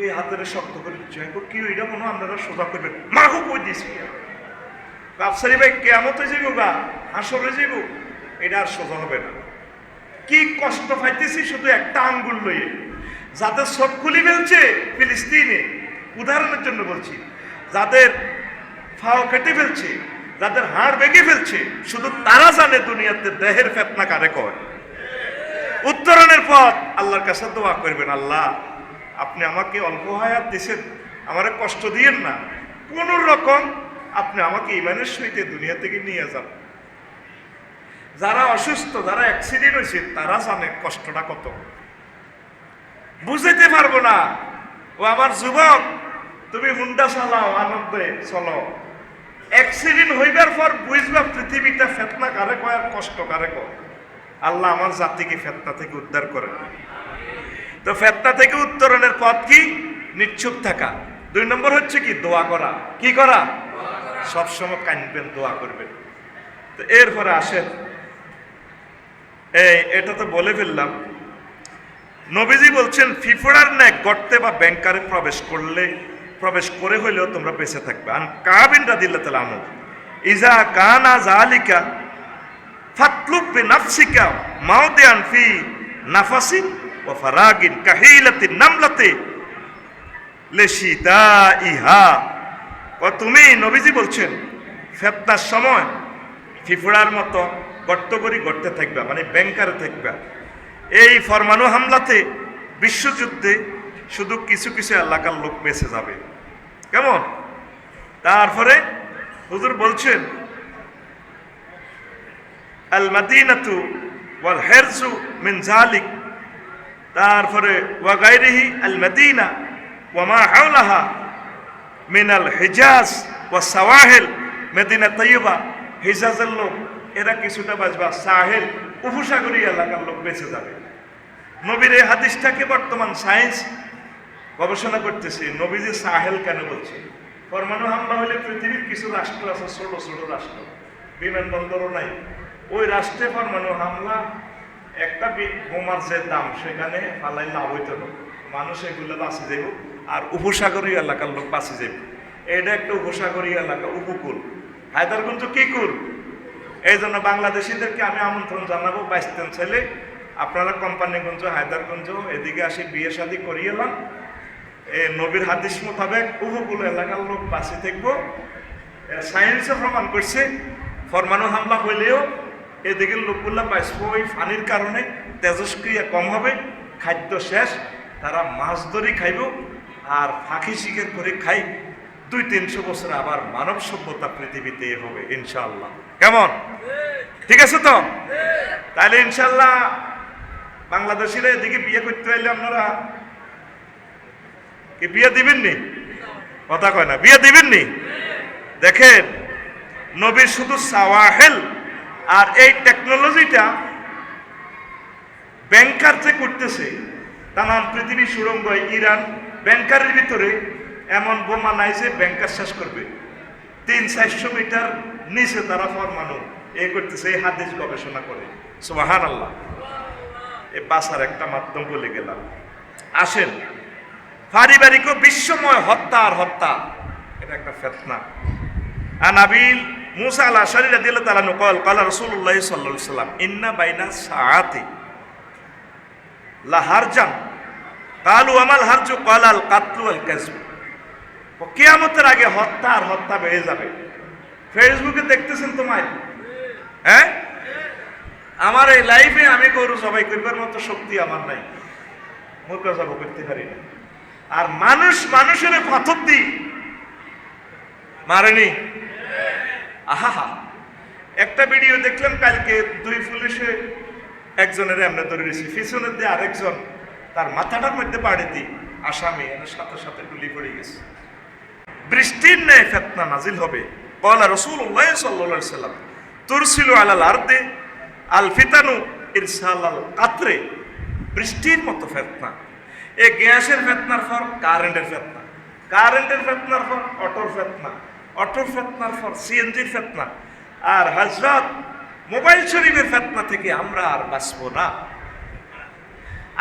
এই হাতের শক্ত করে দিচ্ছে, কি এটা মনে হয় আপনারা সোজা করবেন, মাহু কই দিয়েছি। আফসারি ভাই কেমত হয়ে যাবো গা, হাসরে যাবো, এটা আর সোজা হবে না। কি কষ্ট পাইতেছি শুধু একটা আঙ্গুল লইয়ে, যাদের চোখ খুলি ফেলছে ফিলিস্তিনে, উদাহরণের জন্য বলছি, যাদের ফাও কেটে ফেলছে, যাদের হাড় ভেঙে ফেলছে, শুধু তারা জানে দুনিয়াতে দেহের ফিতনা কারে কয়। উত্তরণের পথ আল্লাহর কাছে দোয়া করবেন, আল্লাহ আপনি আমাকে অল্প হায়াত দিয়েছেন, আমারে কষ্ট দিয়েন না, কোন রকম আপনি আমাকে ইমানের সহিত দুনিয়া থেকে নিয়ে যান। যারা অসুস্থ, যারা অ্যাক্সিডেন্ট হয়েছে, তারা জানে কষ্টটা কত, বুঝাইতে পারবো না। ও আমার যুবক, তুমি হুন্ডা চালাও, আনন্দে চলো, অ্যাক্সিডেন্ট হইবার পর বুঝবা পৃথিবীটা ফিতনা কারে কয় আর কষ্ট কারে কয়। আল্লাহ আমার জাতিকে ফিতনা থেকে উদ্ধার করে। তো ফেতনা থেকে উত্তরণের পথ কি? নিশ্চুপ থাকা। 2 নম্বর হচ্ছে কি? দোয়া করা। কি করা? সবসময় কাঁদবেন, দোয়া করবেন। তো এরপরে আসেন, এটা তো বলে ফেললাম। নবীজি বলছেন ফিফড়ার ন্যায় গর্তে বা ব্যাংকারে প্রবেশ করে হইলেও তোমরা বেঁচে থাকবে। আন কাবিন রাদিয়াল্লাহু তাআলা আনহু ইজা কানা যালিকা ফাতলুব বিনাফসিকা মাউদিয়ান ফি নাফাসি ওয়া ফারাগিন কাহিলাতিন নামলাতি লিশিদাইহা। ও তুমি, নবীজি বলছেন, ফিতনার সময় ফিফড়ার মতো গর্ত করি গর্তে থাকবা, মানে ব্যাংকারে থাকবা। এই ফরমানু হামলাতে, বিশ্বযুদ্ধে শুধু কিছু কিছু এলাকার লোক বেঁচে যাবে। কেমন? তারপরে হুজুর বলছেন আল মাদিনাতু ওয়াল হিরজু মিন যালিক। তারপরে ওয়া গায়রিহি আল মাদিনা ওয়া মা হাওলাহা মিন আল হিজাজ ওয়া সাওয়াহিল। মদিনা তৈয়বা, হিজাজের লোক এরা কিছুটা বাঁচবা, সাহেল উপসাগরীয় এলাকার লোক বেঁচে যাবে। নবীর এই হাদিসটাকে বর্তমান সায়েন্স গবেষণা করতেছে। নবীজি সাহেল কেন বলছে? পরমাণু হামলা হলে পৃথিবীর কিছু রাষ্ট্র আছে, ছোট ছোট রাষ্ট্র, বিমানবন্দরও নাই, ওই রাষ্ট্রে পরমাণু হামলা একটা বোমার যে দাম, সেখানে ফালাই লাভ হইতে হবে, মানুষ এগুলো বাঁচে যাব, আর উপসাগরীয় এলাকার লোক বাঁচে যাবে। এটা একটা উপসাগরীয় এলাকা, উপকূল। হায়দারগঞ্জ কি কুল? এই জন্য বাংলাদেশিদেরকে আমি আমন্ত্রণ জানাবো, 22 ছেলে আপনারা কোম্পানিগঞ্জ, হায়দারগঞ্জ এদিকে আসি, বিয়ে শাদী করিয়ে এলাম। নবীর হাদিস মোতাবেক উপকূল এলাকার লোক বাঁচে থাকবো। সায়েন্সে প্রমাণ করছে পরমাণু হামলা হইলেও এদিকের লোকগুলা বাঁচবো। ওই পানির কারণে তেজস্ক্রিয়া কম হবে, খাদ্য শেষ, তারা মাছ ধরি খাইব আর ফাঁকি শিকার করে খাই। 200-300 বছর আবার মানব সভ্যতা পৃথিবীতে হবে ইনশাআল্লাহ। কেমন? ঠিক আছে তো? তাহলে ইনশাআল্লাহ বাংলাদেশিরা এদিকে বিয়ে করতে হইলে আপনারা কি বিয়ে দিবেননি? কথা কয় না, বিয়ে দিবেননি? দেখেন, নবী শুধু সাওয়াহেল আর এই টেকনোলজিটা ব্যাংকার যে করতেছে, তামাম পৃথিবী সুড়ঙ্গ, ইরান ব্যাংকারের ভিতরে এমন বোমা নাই যে ব্যাংকার শেষ করবে। 300-400 মিটার নিচে তারা পরমাণু করতেছে, এই হাদিস গবেষণা করে। সুবহানাল্লাহ। এই বাসার একটা মাধ্যম বলে গেলাম। আসেন, পারিবারিক ও বিশ্বময় হত্যা আর হত্যা, এটা একটা ফিতনা। আনাবিল মুসা আল আশআরী রাদিয়াল্লাহু তাআলা আনহু قال قال رسول الله صلى الله عليه وسلم ان بين الساعات লাহারজান। قالوا وما الحرج قال القتل والكذب। কিয়ামতের আগে হত্যা আর হত্যা বেড়ে যাবে। ফেসবুকে দেখতেছেন তোমায়, হ্যাঁ? আমার এই লাইফে আমি গরু জবাই করবার মতো শক্তি আমার নাই, মুরগা জবাই করতে পারি না। আর মানুষ মানুষের পাথর দি মারেনি। আহা, একটা ভিডিও দেখলাম কালকে, 2 পুলিশে একজনের এমনি ধরে দিয়েছে, পিছনের দিয়ে আরেকজন তার মাথাটার মধ্যে বাড়ি দিই, আসামি সাথে সাথে গুলি পড়ে গেছে। বৃষ্টির ন্যায় ফিতনা নাজিল হবে। ক্বালা রাসূলুল্লাহ সাল্লাল্লাহু আলাইহি ওয়াসাল্লাম তুরসিলু আলাল আরদি আল ফিতানু ইরসালাল কাতরে। বৃষ্টির মতো ফিতনা। এই গ্যাসের ফিতনার পর কারেন্টের ফিতনা, কারেন্টের ফিতনার পর অটোর ফিতনা, অটোর ফিতনার পর সিএনজির ফিতনা, আর হযরত মোবাইল শরীফের ফিতনা থেকে আমরা আর বাঁচবো না।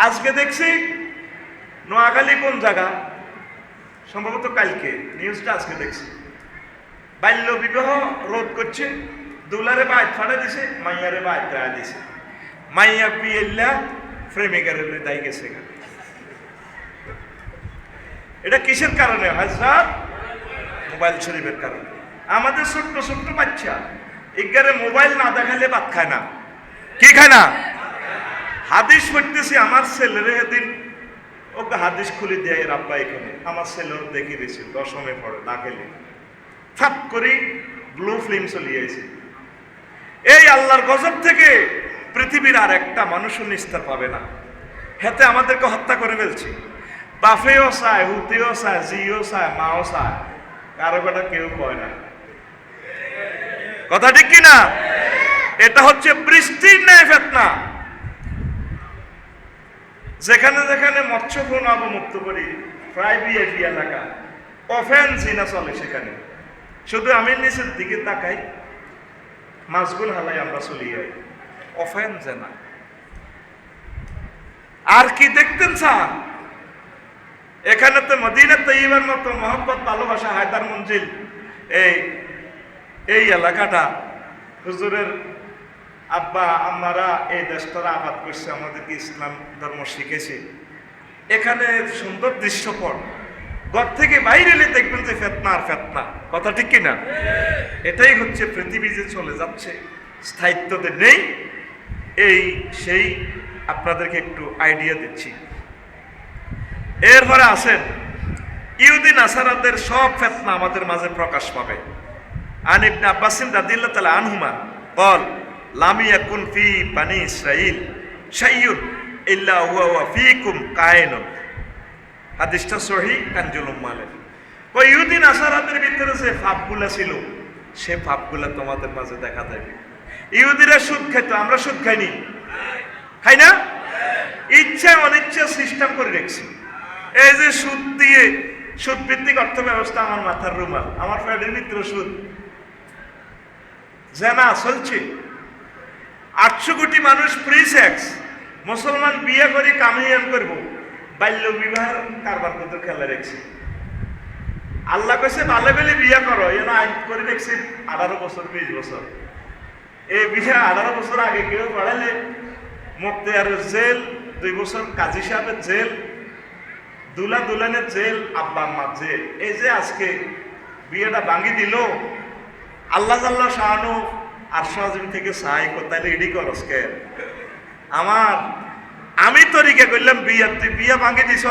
আজকে দেখছি নোয়াখালী কোন জায়গা, সম্ভবত কালকে নিউজটা আজকে দেখছি, বাল্য বিবাহ রোধ করছে, দুলারে বাইত ফাড়ে দিছে, মাইয়ারে বাইত দেয়া দিছে, মাইয়া বিয়েল্লা প্রেমিকারে দায়ী গেছে। এটা কিসের কারণে? হযরত মোবাইল শরীফের কারণে। আমাদের ছোট্ট ছোট্ট বাচ্চা এগারে মোবাইল না দেখালে ভাত খায় না। কি খায় না? হাদিস পড়তেছি, আমার ছেলেরে এদিন ওকে হাদিস খুলে দেয়, রাব্বা এখানে আমার ছেলের দেখি দিয়েছে, 10মে পড়ে, দাখিলে ফাপ করে ব্লু ফিল্ম চলিয়ে আইছে। এই আল্লাহর গজব থেকে পৃথিবীর আর একটা মানুষও নিস্তার পাবে না। হেতে আমাদেরকে হত্যা করে ফেলছি। বাফেও চায়, হুতেও চায়, জিও চায়, মাও চায়, কারো কথা কেউ কয় না। কথা ঠিক কিনা? এটা হচ্ছে বৃষ্টির ন্যায় ফিতনা। যেখানে যেখানে মৎস্য ফোন অবমুক্ত করি প্রায় বিএপি এলাকা অফেন্স না চলে সেখানে শুধু আমি নিচের দিকে তাকাই মাছগুল হালাই আমরা চলি যাই অফেন্স না আর কি দেখতেন স্যার এখানে তো মদিনা তৈবার মতো মোহাম্মদ ভালোবাসা হায়দার মঞ্জিল এই এলাকাটা হুজুরের আব্বা আম্মারা এই দেশটারা আবাদ করছে আমাদেরকে ইসলাম ধর্ম শিখেছে এখানে সুন্দর দৃশ্যপট ঘর থেকে বাইরে এলে দেখবেন যে ফেতনা আর ফেতনা কথা ঠিক কিনা এটাই হচ্ছে পৃথিবী যে চলে যাচ্ছে স্থায়িত্বদের নেই সেই আপনাদেরকে একটু আইডিয়া দিচ্ছি এরপরে আসেন ইহুদি নাসারাদের সব ফেতনা আমাদের মাঝে প্রকাশ পাবে আন ইবনে আব্বাস রাদিয়াল্লাহু তাআলা আনহুমা قال লাম ইয়াকুন ফি বানি ইসরাইল শাইউন ইল্লা হুয়া ফীকুম কায়িনুন হাদিসটা সহিহ কানজুল উম্মালের ওই ইহুদি নাসারাদের ভিতরে যে পাপগুলা ছিল সে পাপগুলা তোমাদের মাঝে দেখা দেবে ইহুদিরা সুদ খেত আমরা সুদ খাইনি খাই না ইচ্ছা অনিচ্ছা সিস্টেম করে রেখেছি এই যে সুদ দিয়ে সুদ ভিত্তিক অর্থ ব্যবস্থা আমার মাথার রুমাল আমার ফ্যাটের ভিতরে সুদ জেনা চলছে 800 কোটি মানুষ ফ্রি সেক্স মুসলমান বিয়ে করে কামিয়ান করব বাল্য বিবাহ কারবার করতে খেলা রেখেছি আল্লাহ কইছে ভালো বেলে বিয়ে করো এন আইন করে রেখেছি 18 বছর 20 বছর এই বিয়ে 18 বছর আগে কেউ পড়ালে মুক্তিয়ারের জেল 2 বছর কাজী সাহেবের জেল দুলা দুলানের জেল আব্বা আম্মার জেল এই যে আজকে বিয়েটা ভাঙি দিল আল্লাহ জাল্লাহ শাহানু আর সহজিম থেকে সাহাই তাইলে ইডি করস কে আমি তরিকা করলাম তুই বিয়ে ভাঙি দিস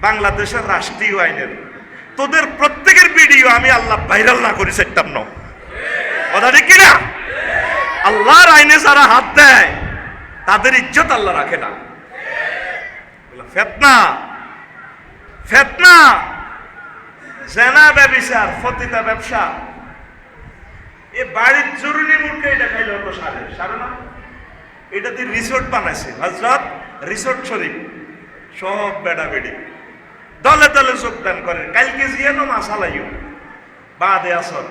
বাংলাদেশের রাষ্ট্রীয় আইনের তোদের প্রত্যেকের ভিডিও আমি আল্লাহ ভাইরাল না করি সেটাম ন কথা ঠিক কিনা আল্লাহর আইনে যারা হাত দেয় তাদের ইজ্জত আল্লাহ রাখে না ফেতনা ফেতনা জেনা ব্যবিচার ফতিতা ব্যবসা এ বাড়ির জরুরি মুখে এটা খাইলে হতো সারে না এটা দিয়ে রিসোর্ট বানাইছে হযরত রিসোর্ট শরীফ সব বেড়া বেড়ি দলে দলে যোগদান করে কালকে জিয়ানো মাসালাইও বাদে আসর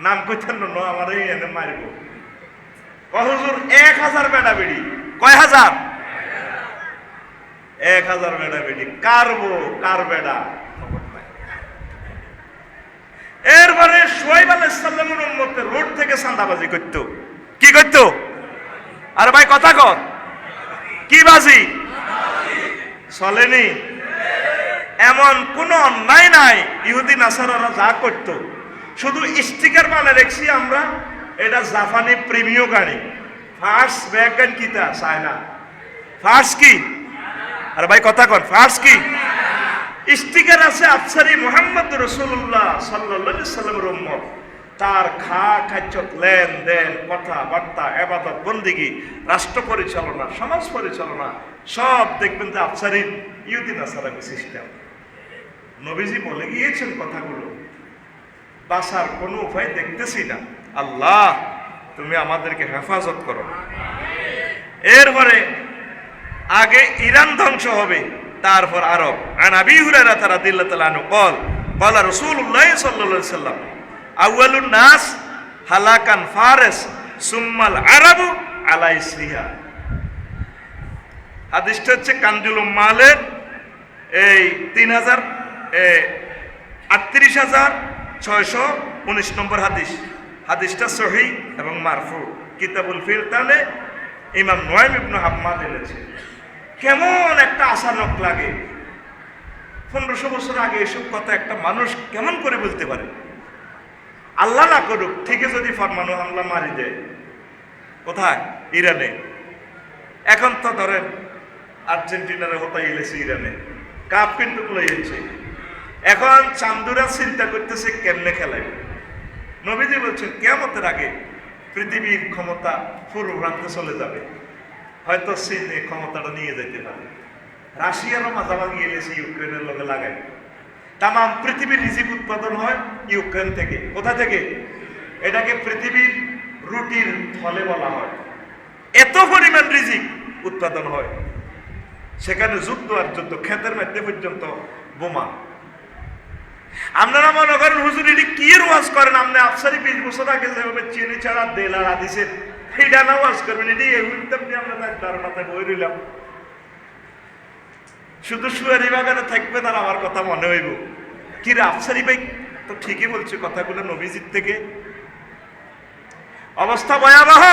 নাম কইতেন ন আমার এই এনে মারিব হুজুর 1000 বেড়া বেড়ি কয় হাজার 1000 বেড়া বেড়ি কার বেড়া এরপরে শুআইব আলাইহিস সালামের উম্মতের রোড থেকে চাঁদাবাজি করত কি করত আরে ভাই কথা কর কি বাজি চলেনি এমন কোন অন্যায় নাই ইহুদি নাসারারা যা করত শুধু স্টিকার বানিয়ে রেখেছি আমরা এটা জাপানি প্রিমিয় গাড়ি ফার্স্ট ব্যাগ গান কিতা চায় না ফার্স্ট কি আরে ভাই কথা কর ফার্স্ট কি স্টিকার আছে আফসারি মুহাম্মদ রাসূলুল্লাহ সাল্লাল্লাহু আলাইহি সাল্লামের উম্মত তার খাদ্যত লেনদেন কথাবার্তা ইবাদত বন্দেগী রাষ্ট্র পরিচালনা সমাজ পরিচালনা সব দেখবেন যে আফসারির ইহুদি নাসারা সিস্টেম নবীজি বলে গিয়েছেন কথাগুলো বাঁচার কোনো উপায় দেখতেছি না আল্লাহ তুমি আমাদেরকে হেফাজত করো এরপরে আগে ইরান ধ্বংস হবে তারপর আরব আন আবি হুরায়রা রাদিয়াল্লাহু তাআলা আনহু قال قال رسول الله صلى الله عليه وسلم اول الناس হালাকান ফারিস সুম্মাল আরাবু আলা ইসরিহা হাদিসটা হচ্ছে কানজুল উম্মালের এই 38619 নম্বর হাদিসটা সহিহ এবং মারফু কিতাবুল ফিরতানে ইমাম নুয়াইম ইবনে হাম্মাদ এনেছেন কেমন একটা আশানক লাগে 1500 বছর আগে এসব কথা একটা মানুষ কেমন করে বলতে পারে আল্লাহ না করুক ঠিকই যদি ফরমানো হামলা মারি দেয় কোথায় ইরানে এখন তো ধরেন আর্জেন্টিনার হতাই এলেছে ইরানে কাপ কিন্তু লইছে এখন চান্দুরা চিন্তা করতেছে কেমনে খেলাইবে নবীজি বলছেন কিয়ামতের আগে পৃথিবীর ক্ষমতা পুরো প্রান্তে চলে যাবে হয়তো চীন এই ক্ষমতাটা নিয়ে যেতে পারে রাশিয়ারও মাঝামাঝি এলেছে ইউক্রেনের লগে লাগাই তাম পৃথিবীর রিজিক উৎপাদন হয় ইউক্রেন থেকে কোথা থেকে এটাকে পৃথিবীর রুটির ফলে বলা হয় এত পরিমাণ রিজিক উৎপাদন হয় সেখানে যুদ্ধ আর যুদ্ধ, ক্ষেতের মধ্যে পর্যন্ত বোমা। আপনারা মনে করেন হুজুর এটি কি ওয়াজ করেন, আপনি আফসারি 20 বছর আগে যেভাবে চিনি ছাড়া দেলারা দিছেন সেইটা না ওয়াজ করবেন, এটি তেমনি আমরা তার মাথায় বই রইলাম। শুধু সুয়ারি বাগানে থাকবেন আর আমার কথা মনে হইব কি রে আফসারি ভাই তো ঠিকই বলছে কথাগুলো নবীজির থেকে। অবস্থা ভয়াবহ।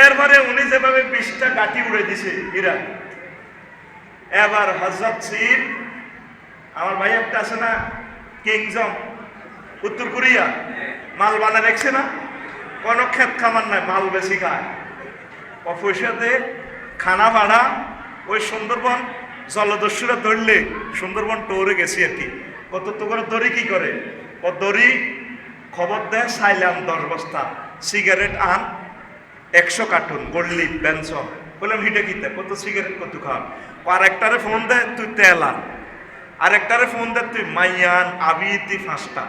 এরপরে উনি যেভাবে 20টা গাঁটি উড়ে দিছে ইরান, এবার হযরত সিন, আমার ভাই একটা আছে না কিংজম, উত্তর কোরিয়া, মাল বানা রেখছে না, কোন ক্ষেত খামার নাই, মাল বেশি খায়, পয়সাতে খানা ভাড়া। ওই সুন্দরবন জলদস্যুরা ধরলে সুন্দরবন টৌরে গেছি আর কি, কত তো করে দড়ি কি করে, ও দড়ি খবর দেয় সাইলাম 10 বস্তা, সিগারেট আন 100 কার্টুন, গোল্ডলি বেনসন। বললাম হিটে কিতে কত সিগারেট কত খাওয়া। আর একটারে ফোন দেয় তুই তেল আন, আর একটারে ফোন দেয় তুই মাইয়ান আবি তুই 5টা।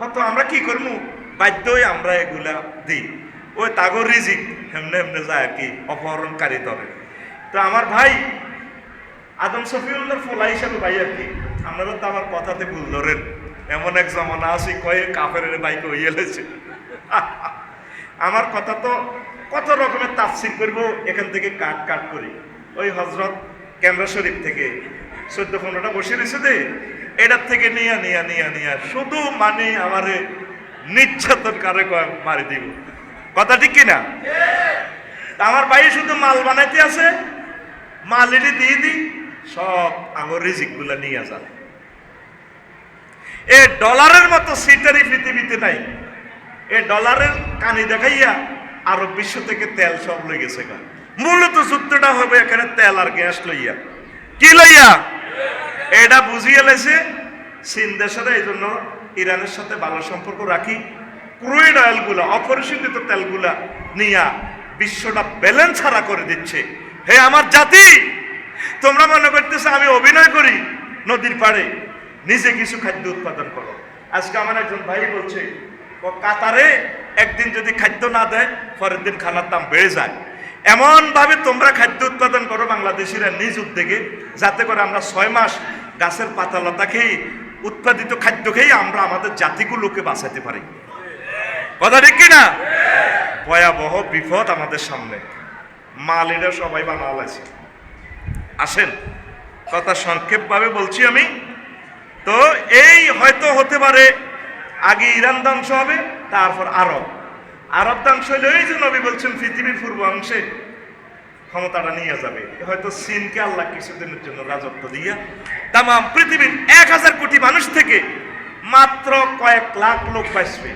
কত আমরা কি করবো, বাধ্যই আমরা এগুলা দিই, ওই তাগর রিজিক হেমনে হেমনে যায় আর কি অপহরণকারী ধরে। তো আমার ভাই আদম শফিউল্লাহ ফোলা হিসাবে ভাই আর কি, আপনারা তো আমার কথাতে ভুল ধরেন, এমন এক জমানা আছে কয়ে কাফের বাইকে হয়ে এলেছে। আমার কথা তো কত রকমের তাফসীর করব, এখান থেকে কাট কাট করি। ওই হযরত ক্যামেরা শরীফ থেকে 14-15টা বসে রয়েছে দে, এটার থেকে নিয়া নিয়া নিয়া নিয়া শুধু মানে আমারে নির্যাতন কারে মারি দিব, কথা ঠিক কিনা? আমার ভাই শুধু মাল বানাইতে আছে, মালেরই দিয়ে দিই, সব আমার রিজিক গুলা নিয়ে যান। এ ডলারের মতো সিটারি পৃথিবীতে নাই। এ ডলারের কানি দেখাইয়া আরব বিশ্ব থেকে তেল সব লই গেছে গা। মূলত যুদ্ধটা হবে এখানে তেল আর গ্যাস লইয়া, কি লইয়া এটা বুঝিয়ে লেছে চীন দেশেরা। এই জন্য ইরানের সাথে ভালো সম্পর্ক রাখি, ক্রুড অয়েল গুলা, অপরিশোধিত তেলগুলা নিয়া বিশ্বটা ব্যালেন্স ছাড়া করে দিচ্ছে। হে আমার জাতি, তোমরা মনে করতেছো আমি অভিনয় করি, নদীর পাড়ে নিজে কিছু খাদ্য উৎপাদন করো। আজকে আমার একজন ভাই বলছে ও কাতারে একদিন যদি খাদ্য না দেয় পরের দিন খানার দাম বেড়ে যায়। এমন ভাবে তোমরা খাদ্য উৎপাদন করো বাংলাদেশিরা নিজ উদ্যোগে, যাতে করে আমরা 6 মাস গাছের পাতা লতা খেয়ে উৎপাদিত খাদ্য খেয়ে আমরা আমাদের জাতিগুলোকে বাঁচাতে পারি, কথা ঠিক কিনা? ভয়াবহ বিপদ আমাদের সামনে, মাল এটা সবাই বানাল আছে। আসেন কথা সংক্ষেপ ভাবে বলছি আমি। তো এই হয়তো হতে পারে আগে ইরান ধ্বংস হবে, তারপর আরব ধ্বংস হইলে ওই যে নবী বলছেন পৃথিবীর পূর্ব অংশে ক্ষমতাটা নিয়ে যাবে। হয়তো চীনকে আল্লাহ কিছুদিনের জন্য রাজত্ব দিয়া তাম পৃথিবীর 1000 কোটি মানুষ থেকে মাত্র কয়েক লাখ লোক বাঁচবে।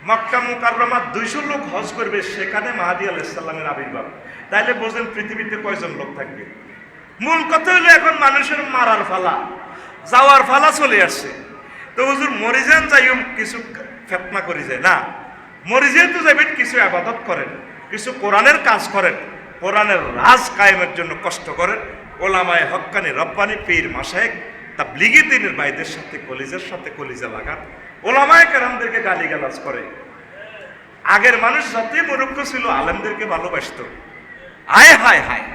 মক্কা মুকাররমা 200 লোক হজ করবে, সেখানে মাহাদী আলাইহিস সালামের আবির্ভাব। তাইলে বোঝেন পৃথিবীতে কয়জন লোক থাকবে। মূল কথা হলো এখন মানুষের মারার ফালা, যাওয়ার ফালা চলে আসছে। তো হুজুর মরে যান, যাই কিছু ফেতনা করি যায় না, মরে যেহেতু যাবেন কিছু ইবাদত করেন, কিছু কোরআনের কাজ করেন, কোরআনের রাজ কায়েমের জন্য কষ্ট করেন। ওলামায়ে হক্কানি রব্বানি পীর মাশায়েখ তাবলীগী দ্বীনের ভাইদের সাথে কলিজার সাথে কলিজা লাগান। ওলামায়ে কেরামদেরকে গালিগালাজ করে। আগের মানুষ যতই মূর্খ ছিল আলেমদেরকে ভালোবাসতো। হায় হায় হায়,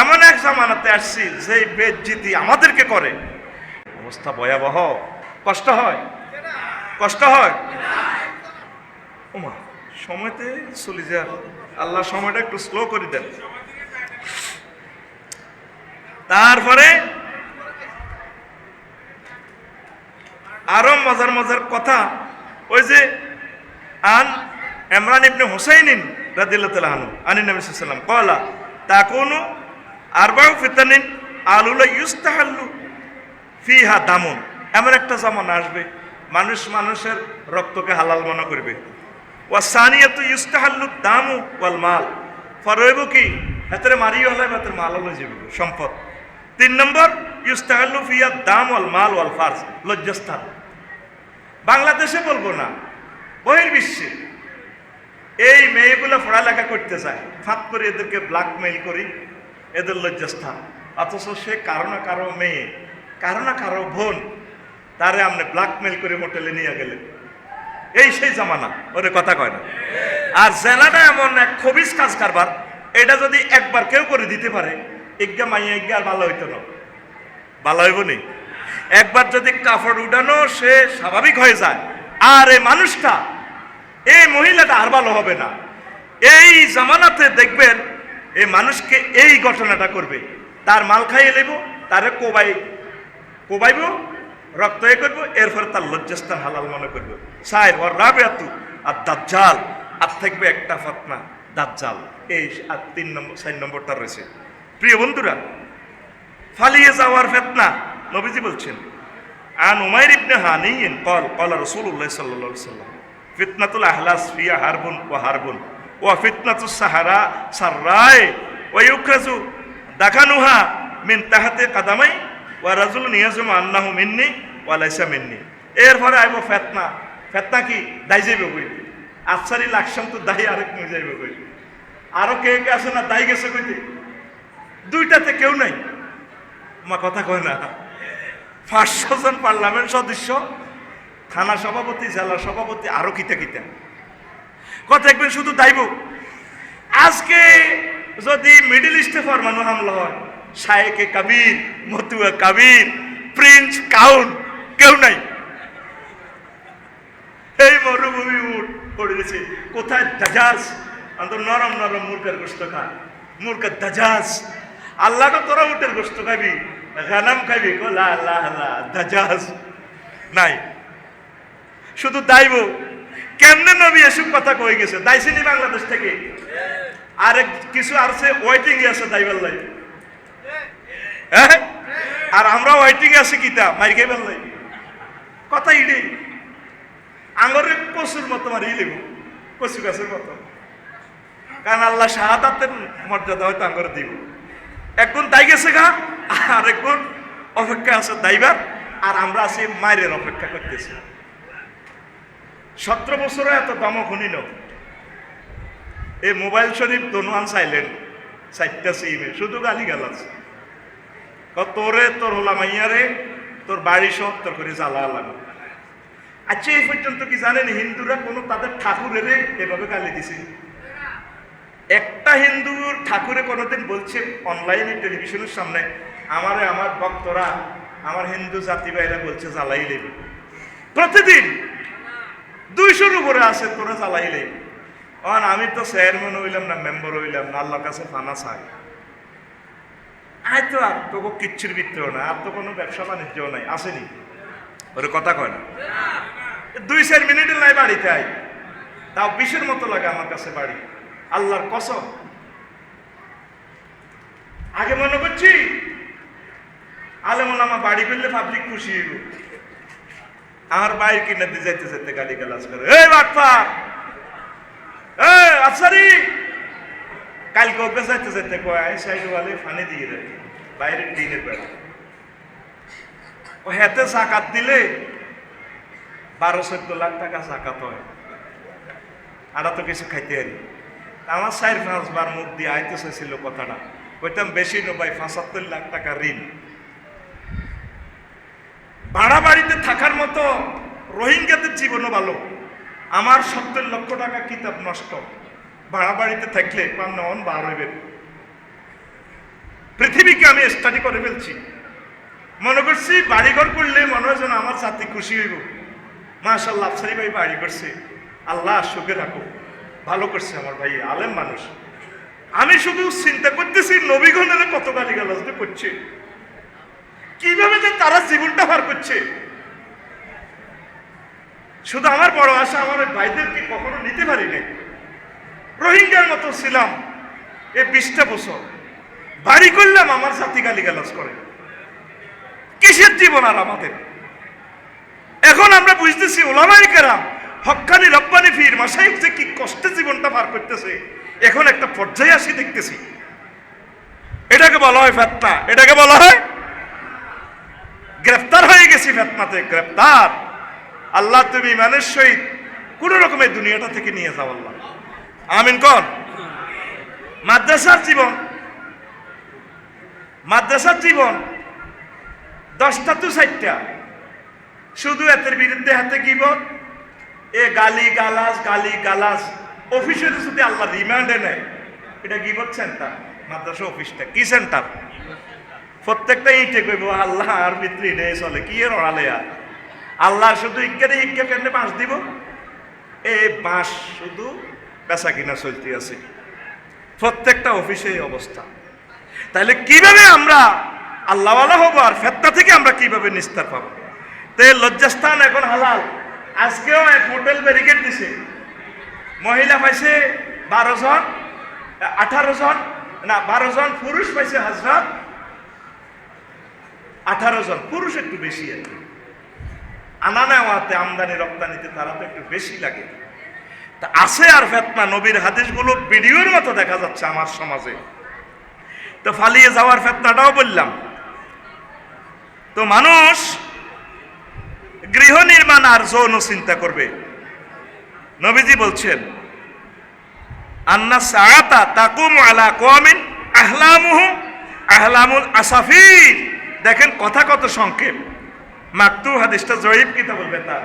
এমন এক জামানাতে আসছি যে বেজ্জিতি আমাদেরকে করে। অবস্থা ভয়াবহ, কষ্ট হয়, কষ্ট হয়। ওমা সময়তে চলে যায়, আল্লাহ সময়টা একটু স্লো করে দেন। তারপরে আরো মজার মজার কথা, ওই যে আন ইমরান ইবনে হুসাইন রাদিয়াল্লাহু তাআলা আনহু আনিন নবী সাল্লাল্লাহু আলাইহি ওয়াসাল্লাম ক্বালা তাকুনু আরবাউ ফিতানিন আলুলা ইউস্তাহাল্লু ফিহা দামুন। এমন একটা জামানা আসবে মানুষ মানুষের রক্তকে হালাল মনে করবে। ওয়া সানিয়াতু ইউস্তাহাল্লু দামু ওয়াল মাল, ফরইব কি হাতের মারিও হলে হাতের মাল হলো যাবে সম্পদ। 3 নম্বর ইউস্তাহাল্লু ফিহা দাম ওয়াল মাল ওয়াল ফারজ, লজ্জাস্থান। বাংলাদেশে বলবো না, বহির্বিশ্বে এই মেয়েগুলো পড়ালেখা করতে যায়, ফাঁক করে এদেরকে ব্ল্যাকমেইল করি, এদের লজ্জাস্থান। অথচ সে কারো না কারো মেয়ে, কারো না কারো বোন, তারে আপনি ব্ল্যাকমেইল করে হোটেলে নিয়ে গেলেন। এই সেই জামানা, ওরে কথা কয় না। আর জেনাটা এমন এক খবিস কাজ কারবার, এটা যদি একবার কেউ করে দিতে পারে ইজ্ঞা মাইয়া ইজ্ঞা আর ভালো হইতো না, ভালো হইব নি? একবার যদি কাপড় উঠানো সে স্বাভাবিক হয়ে যায়, আর এই মানুষটা, এই মহিলাটা আর ভালো হবে না। এই জামানাতে দেখবেন এই মানুষকে এই ঘটনাটা করবে, তার মাল খাইয়ে নেব, তারে কোবাইব, রক্ত এ করবো, এরপরে তার লজ্জাস্থান হালাল মনে করবো। সাহেব ওর রাবেয়াতু আর দাজ্জাল, আর থাকবে একটা ফতনা দাজ্জাল। এই আর 4 নম্বরটা রয়েছে। প্রিয় বন্ধুরা, ফালিয়ে যাওয়ার ফিতনা নবীজি বলছেন, আন উমাইর ইবনে হানিন قال رسول الله صلى الله عليه وسلم ফিতনাতুল আহলাস ফিয়া হারবুন ওয়া হারবুন ওয়া ফিতনাতুস সাহারা সাররায় ওয়া ইউকরাজু দাকানুহা মিন তাহতে কাদামাই ওয়া রাজুলুন ইয়াজুমু আন্নাহু মিন্নি ওয়া লাইসা মিন্নি। এরপরে আইব ফিতনা। ফিতনা কি? দাই যাইবে কই, আফসারি লাকসাম তো দাই আরেক নিয়ে যাইবে কই। আরো কে কে আছে না দাই গেছে কইতে? দুইটাতে কেউ নাই। মা কথা কয় না। 500 জন পার্লামেন্ট সদস্য, থানা সভাপতি, জেলা সভাপতি, আরো কিতা কিতা কথা একবার শুধু দাইব। আজকে যদি মিডল ইস্টে পরমাণু হামলা হয়, শায়েকে কাবির, মতুয়া কাবির, প্রিন্স কাউন্ট কেউ নাই। এই মরুভূমি উঠ পড়েছে, কোথায় দাজাজ, অন্তত নরম নরম মুরগের গোস্ত খায়, মুরগের দাজাজ। আল্লাহ তো তোরা উটের গোস্ত খাবি, গানাম খাবি, লা লা লা, দাজাজ নাই। শুধু দাইব। কেমনে নবী এসব কথা কয়ে গেছে? দাইছিনি বাংলাদেশ থেকে। আরেক কিছু আছে ওয়েটিং এ আছে দাইবার লাই, হ্যাঁ, আর আমরা ওয়েটিং এ আছে কিতা মারি খাইবার লাই। কথা ইডে আঙরের কচুর মতো মারি লেব, কচু গাছের মতো। কারণ আল্লাহ শাহাদাতের মর্যাদা হয়তো আঙরে দিব। একগুণ দাই গেছে গা, আর একগুণ অপেক্ষা আছে দাইবার, আর আমরা আছি মায়ের অপেক্ষা করতেছি। 17 বছরে এত দমক শুনিল। এই মোবাইল শরীফ দোনোয়ান সাইলেন্ট, 4টা সিমে শুধু গালি গালাজ। তোরে, তোর হোলা মাইয়ারে, তোর বাড়ি সব তোর করে জ্বালা লাগে। আচ্ছা, এই পর্যন্ত কি জানেন হিন্দুরা কোনো তাদের ঠাকুরের এভাবে গালি দিছে? একটা হিন্দুর ঠাকুরে কোনোদিন বলছে অনলাইনে টেলিভিশনের সামনে, আমার ভক্তরা, আমার হিন্দু জাতি ভাইরা বলছে জ্বালাই লেবে। প্রতিদিন 200-র উপরে আছে, তোরা জ্বালাই লেবে। আমি তো চেয়ারম্যান হইলাম না, মেম্বার হইলাম না, আল্লাহর কাছে ফানা চাই। আয় তো আর তোকে কিচ্ছুর ভিতরেও না, আর তো কোনো ব্যবসা বাণিজ্যও নাই, আসেনি। ওর কথা কয় না। 2-4 মিনিটের নাই বাড়িতে আই, তাও 20-এর মতো লাগে আমার কাছে বাড়ি। আল্লাহর কসম, আগে মনে করছি আলেমুল আমার বাড়ি করলে পাবলিক খুশি হইব। আমার বাইর কিনে দিয়ে যাইতে যাইতে গালি গালাজ করে, এই বাটপা, আফসারি, কালকে ওকে যাইতে যাইতে কয় সাইড ওয়ালে ফানে দিয়ে দেয় বাইরের টিনের বেড়া। ও হেতে জাকাত দিলে 12-14 লাখ টাকা জাকাত হয়। আর তো কিছু খাইতে পারি। আমার 4-5 বার মুখ দিয়ে আইতে চাইছিল কথাটা, কইতাম বেশি নো ভাই, 75 লাখ টাকা ঋণ। ভাড়া বাড়িতে থাকার মতো রোহিঙ্গাদের জীবনও ভালো। আমার 70 লক্ষ টাকা কিতাব নষ্ট ভাড়া বাড়িতে থাকলে পান্নন বার হইবে। পৃথিবীকে আমি স্টাডি করে ফেলছি, মনে করছি বাড়িঘর করলে মনে হয় যেন আমার জাতি খুশি হইব। মাশাআল্লাহ, আফসারি ভাই বাড়ি করছে, আল্লাহ সুখে রাখো, ভালো করছে আমার ভাই, আলেম মানুষ। আমি শুধু চিন্তা করতেছি নবীগণের কত গালি গালাজ করছে, কিভাবে যে তারা জীবনটা পার করছে। শুধু আমার বড় আশা, আমার ভাইদেরকে কখনো নিতে পারি নাই। রোহিঙ্গার মতো ছিলাম এই 20টা বছর, বাড়ি করলাম, আমার জাতি গালি গালাজ করে। কিসের জীবন আর আমাদের? এখন আমরা বুঝতেছি ওলামায়ে কেরাম, হক্কানি রব্বানি ফির মাশাইখ যে কি কষ্টে জীবনটা পার করতেছে। এখন একটা পর্যায়ে আসি দেখতেছি, এটাকে বলা হয় ফিতনা, এটাকে বলা হয় গ্রেফতার হয়ে গেছি ফিতনাতে, গ্রেফতার। আল্লাহ তুমি ইমানের সহিত কোন রকমের দুনিয়াটা থেকে নিয়ে যাও আল্লাহ, আমিন কর। মাদ্রাসার জীবন, মাদ্রাসার জীবন 10টা তো 4টা, শুধু এতের বিরুদ্ধে হাতে গিবত, এ গালি গালাজ, গালি গালাজ। অফিসের যদি আল্লাহ রিমান্ডে নেয়, এটা গিবত সেন্টার, মাদ্রাসা অফিসটা কি সেন্টার? প্রত্যেকটা ইটে কইব আল্লাহ আর ভিতরে এটাই চলে, কি এর অড়ালে আর আল্লাহ শুধু ইজ্ঞারে ইজ্ঞা কেন বাঁশ দিব? এই বাঁশ শুধু বেচা কিনা চলতে আছে, প্রত্যেকটা অফিসে এই অবস্থা। তাহলে কিভাবে আমরা আল্লাহওয়ালা হবো আর ফেতনা থেকে আমরা কিভাবে নিস্তার পাবো? তো এই লজ্জাস্থান এখন হালাল। আজকেও এক হোটেল ব্যারিকেড দিছে, মহিলা পাইছে 12 জন, 18 জন না 12 জন পুরুষ পাইছে হযরত, 18 জন পুরুষ একটু বেশি আর কি। আনা নেওয়াতে আমদানি রপ্তানিতে তারা তো একটু বেশি লাগে। তা আছে আর ফেতনা, নবীর হাদিসগুলো ভিডিওর মতো দেখা যাচ্ছে আমার সমাজে। তো ফালিয়ে যাওয়ার ফেতনাটাও বললাম। তো মানুষ গৃহ নির্মাণ আর যৌন চিন্তা করবে। নবীজি বলছেন আন্না সাআতা তাকুমু আলা কওমিন আহলামুহুম আহলামুল আসাফির। দেখেন কথা কত সংক্ষেপ, মাকতু হাদিসটা জয়ীব কিতাবুল বেতার।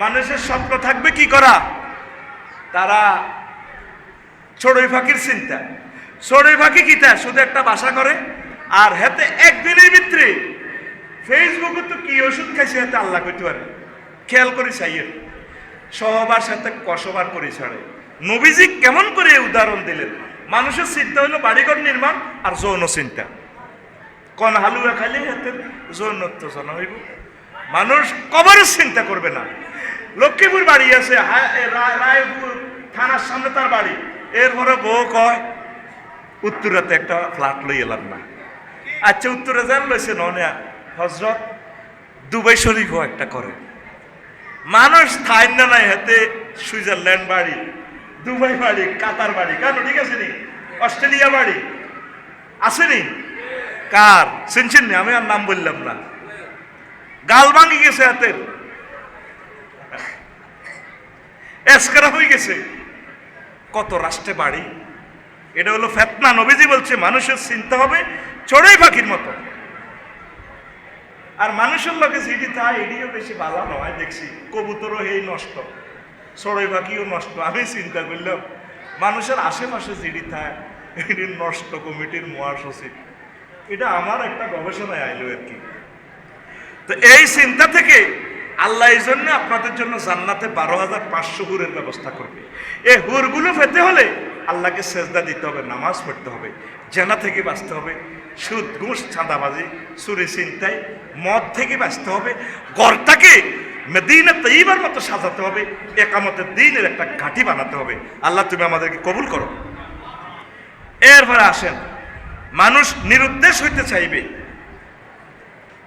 মানুষের স্বপ্ন থাকবে কি করা? তারা চড়ুই পাখির চিন্তা। চড়ুই পাখি কিতা শুধু একটা বাসা করে আর হেতে একদিনের ভিতরে ফেসবুকে তো কি ওষুধ খাইছে হাতে আল্লাহ কইতে পারে। খেয়াল করি চাইয়ের সবার সাথে কসবার করে ছাড়ে। নবীজি কেমন করে উদাহরণ দিলেন? মানুষের চিন্তা হলো বাড়িঘর নির্মাণ আর যৌন চিন্তা। কোন হালুয়া খাইলে হাতে যৌনত্ব জানা হইব। মানুষ কবরের চিন্তা করবে না। লক্ষ্মীপুর বাড়ি আছে, রায়পুর থানার সামনে তার বাড়ি, এরপরে বউ কয় উত্তরাতে একটা ফ্ল্যাট লই এলাম না। আচ্ছা উত্তরে যান লইছে ননে হজরত দুবাই শরীফও একটা করে। মানুষ থাই না নাই হাতে সুইজারল্যান্ড বাড়ি, দুবাই বাড়ি, কাতার বাড়ি, কেন ঠিক আছে নি, অস্ট্রেলিয়া বাড়ি আসেনি? কার চিনছেন নি? আমি আর নাম বললাম না। গাল ভাঙি গেছে হাতের, এসকারা হয়ে গেছে। কত রাষ্ট্রে বাড়ি। এটা হলো ফেতনা। নবীজি বলছে মানুষের চিন্তা হবে চড়ুই পাখির মতো। আর মানুষের লোকে যেটি তাই এটিও বেশি ভালো নয়। দেখছি কবুতরও এই নষ্ট, চড়ুই পাখিও নষ্ট। আমি চিন্তা করলাম মানুষের আশেপাশে যেটি থাকে এটি নষ্ট। কমিটির মহাসচিব, এটা আমার একটা গবেষণায় আইলো আর কি। তো এই চিন্তা থেকে আল্লাহ এই জন্য আপনাদের জন্য জান্নাতে 12,500 হুরের ব্যবস্থা করবে। এই হুরগুলো পেতে হলে আল্লাহকে সেজদা দিতে হবে, নামাজ পড়তে হবে, জেনা থেকে বাঁচতে হবে, সুদ ঘুষ চাঁদাবাজি চুরি ছিনতাই মদ থেকে বাঁচতে হবে, ঘরটাকে মদিনা তৈবার মতো সাজাতে হবে, একামতের দিনের একটা ঘাঁটি বানাতে হবে। আল্লাহ তুমি আমাদেরকে কবুল করো। এরপরে আসেন, মানুষ নিরুদ্দেশ হইতে চাইবে।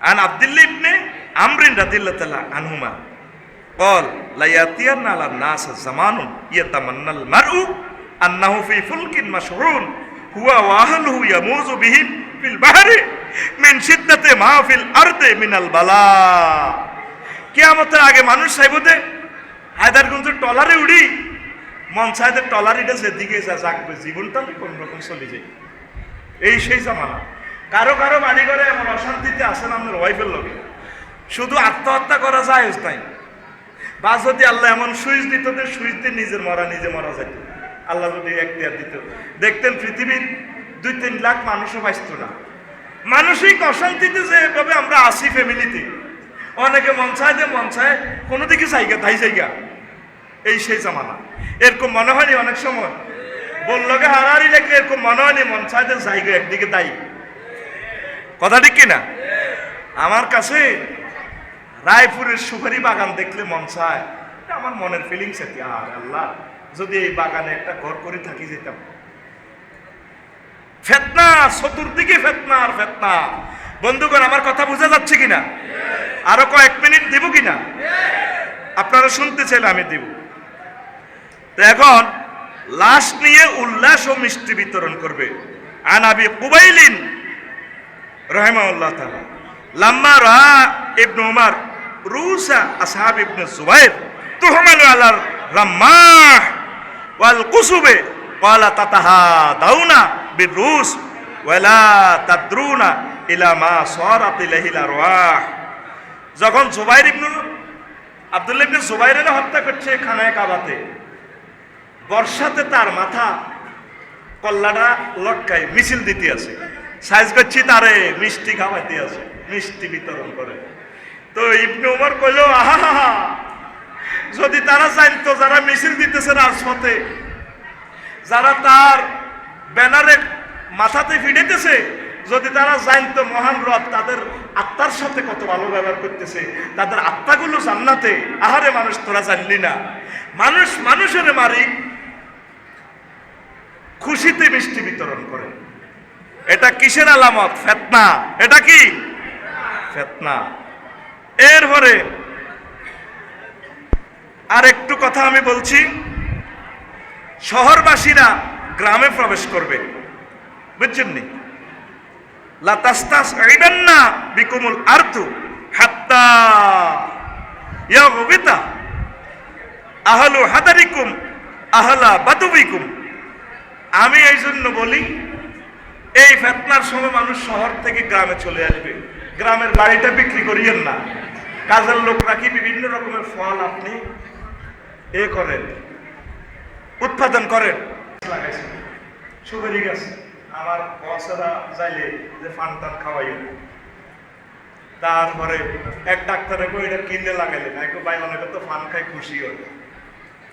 আন আব্দুল্লাহ ইবনে আমরিন রাদিয়াল্লাহু তাআলা আনহুমা قال لا يأتين على الناس زمان يتمنى المرء أنه في فلك مشحون هو وأهله يموج بهم في البحر من شدة ما في الأرض من البلاء। কিয়ামতের আগে মানুষ চাইব দে হায়দারগঞ্জ টলারে উড়ি, মন চাইতে টলারিটা যেদিকে যাকবে, জীবনটা কোন রকম চলে যায়। এই সেই জামানা। কারো কারো বাড়ি ঘরে এমন অশান্তিতে আসেন আপনার ওয়াইফের লোকে, শুধু আত্মহত্যা করা যায় নাই, বা যদি আল্লাহ এমন সুইচ দিত যে সুইচ দিয়ে নিজে মরা যেত, আল্লাহ যদি এখতিয়ার দিত, দেখতেন পৃথিবীর 2-3 লাখ মানুষও বাঁচত না। মানসিক অশান্তিতে যেভাবে আমরা আসি ফ্যামিলিতে, অনেকে মন চায় কোনো দিকে জায়গা তাই জায়গা। এই সেই জামানা। এরকম মনে হয়নি অনেক সময় বললোকে হারাহারি লেখলে এরকম মনে হয়নি মন চায় যে জায়গা একদিকে তাই? কথা ঠিক কিনা? আমার কাছে রায়পুরের সুপারি বাগান দেখলে মন চায়, আমার মনের ফিলিংস এটি, আর আল্লাহ যদি এই বাগানে একটা ঘর করে থাকি যেতাম। ফেতনা, চতুর্দিকে ফেতনা আর ফেতনা। বন্ধুগণ আমার কথা বোঝা যাচ্ছে কিনা? আরো কয়েক মিনিট দিব কিনা? আপনারা শুনতে চাইলে আমি দিব। তো এখন লাশ নিয়ে উল্লাস ও মিষ্টি বিতরণ করবে। আন আবি কুবাইলিন রাহিমাহুল্লাহ তাআলা লাম্মা রা ইবনে উমর রুসা আসহাব ইবনে জুবাইর তুহমালু আলার রাম্মাহ ওয়াল কুসুবে ক্বালা তাতাহাদাউনা বিরুস ওয়ালা তাদরুনা ইলা মা সারাত ইলাইহিল আরওয়াহ। যখন জুবাইর ইবনে আব্দুল্লাহ ইবনে জুবাইরের হত্যা করছে খানায়ে কাবাতে, বর্ষাতে তার মাথা কল্লাটা লটকাই মিছিল দিতে আছে, সাইজ করছি তারে মিষ্টি খাওয়াইতে আছে, মিষ্টি বিতরণ করে। তো ইবনে উমর কইল, আহা, যদি তারা জানতো যারা মিছিল দিতেছে রাজপথে, যারা তার ব্যানারে মাথাতে ফিরেতেছে, যদি তারা জানতো মহান রব তাদের আত্মার সাথে কত ভালো ব্যবহার করতেছে, তাদের আত্মাগুলো জান্নাতে। আহারে মানুষ, তোরা জানলি না, মানুষ মানুষের মারি খুশিতে মিষ্টি বিতরণ করে। এটা কিসের আলামত? ফিতনা। এটা কি ফিতনা? এরপরে আর একটু কথা আমি বলছি, শহরবাসীরা গ্রামে প্রবেশ করবে, বুঝছেন নি? লা তাস্তাসঈদান্না বিকুমুল আরদু হাত্তা ইয়াগবিতা আহলু হাদারিকুম আহলা বাদুবিকুম। আমি এই জন্য বলি, এই ফিতনার সময় মানুষ শহর থেকে গ্রামে চলে আসবে। গ্রামের বাড়িটা বিক্রি করিয়েন না। কাজের লোক রাখি, বিভিন্ন রকমের ফল আপনি করেন, উৎপাদন করেন। লাগাইছেন সুপারি গাছ, আমার বসেরা চাইলে যে ফান টান খাওয়াইয়েন। তারপরে এক ডাক্তারে কই এটা কিনলে লাগাইলেন, এক ভাই অনেকে তো ফান খাই খুশি হয়,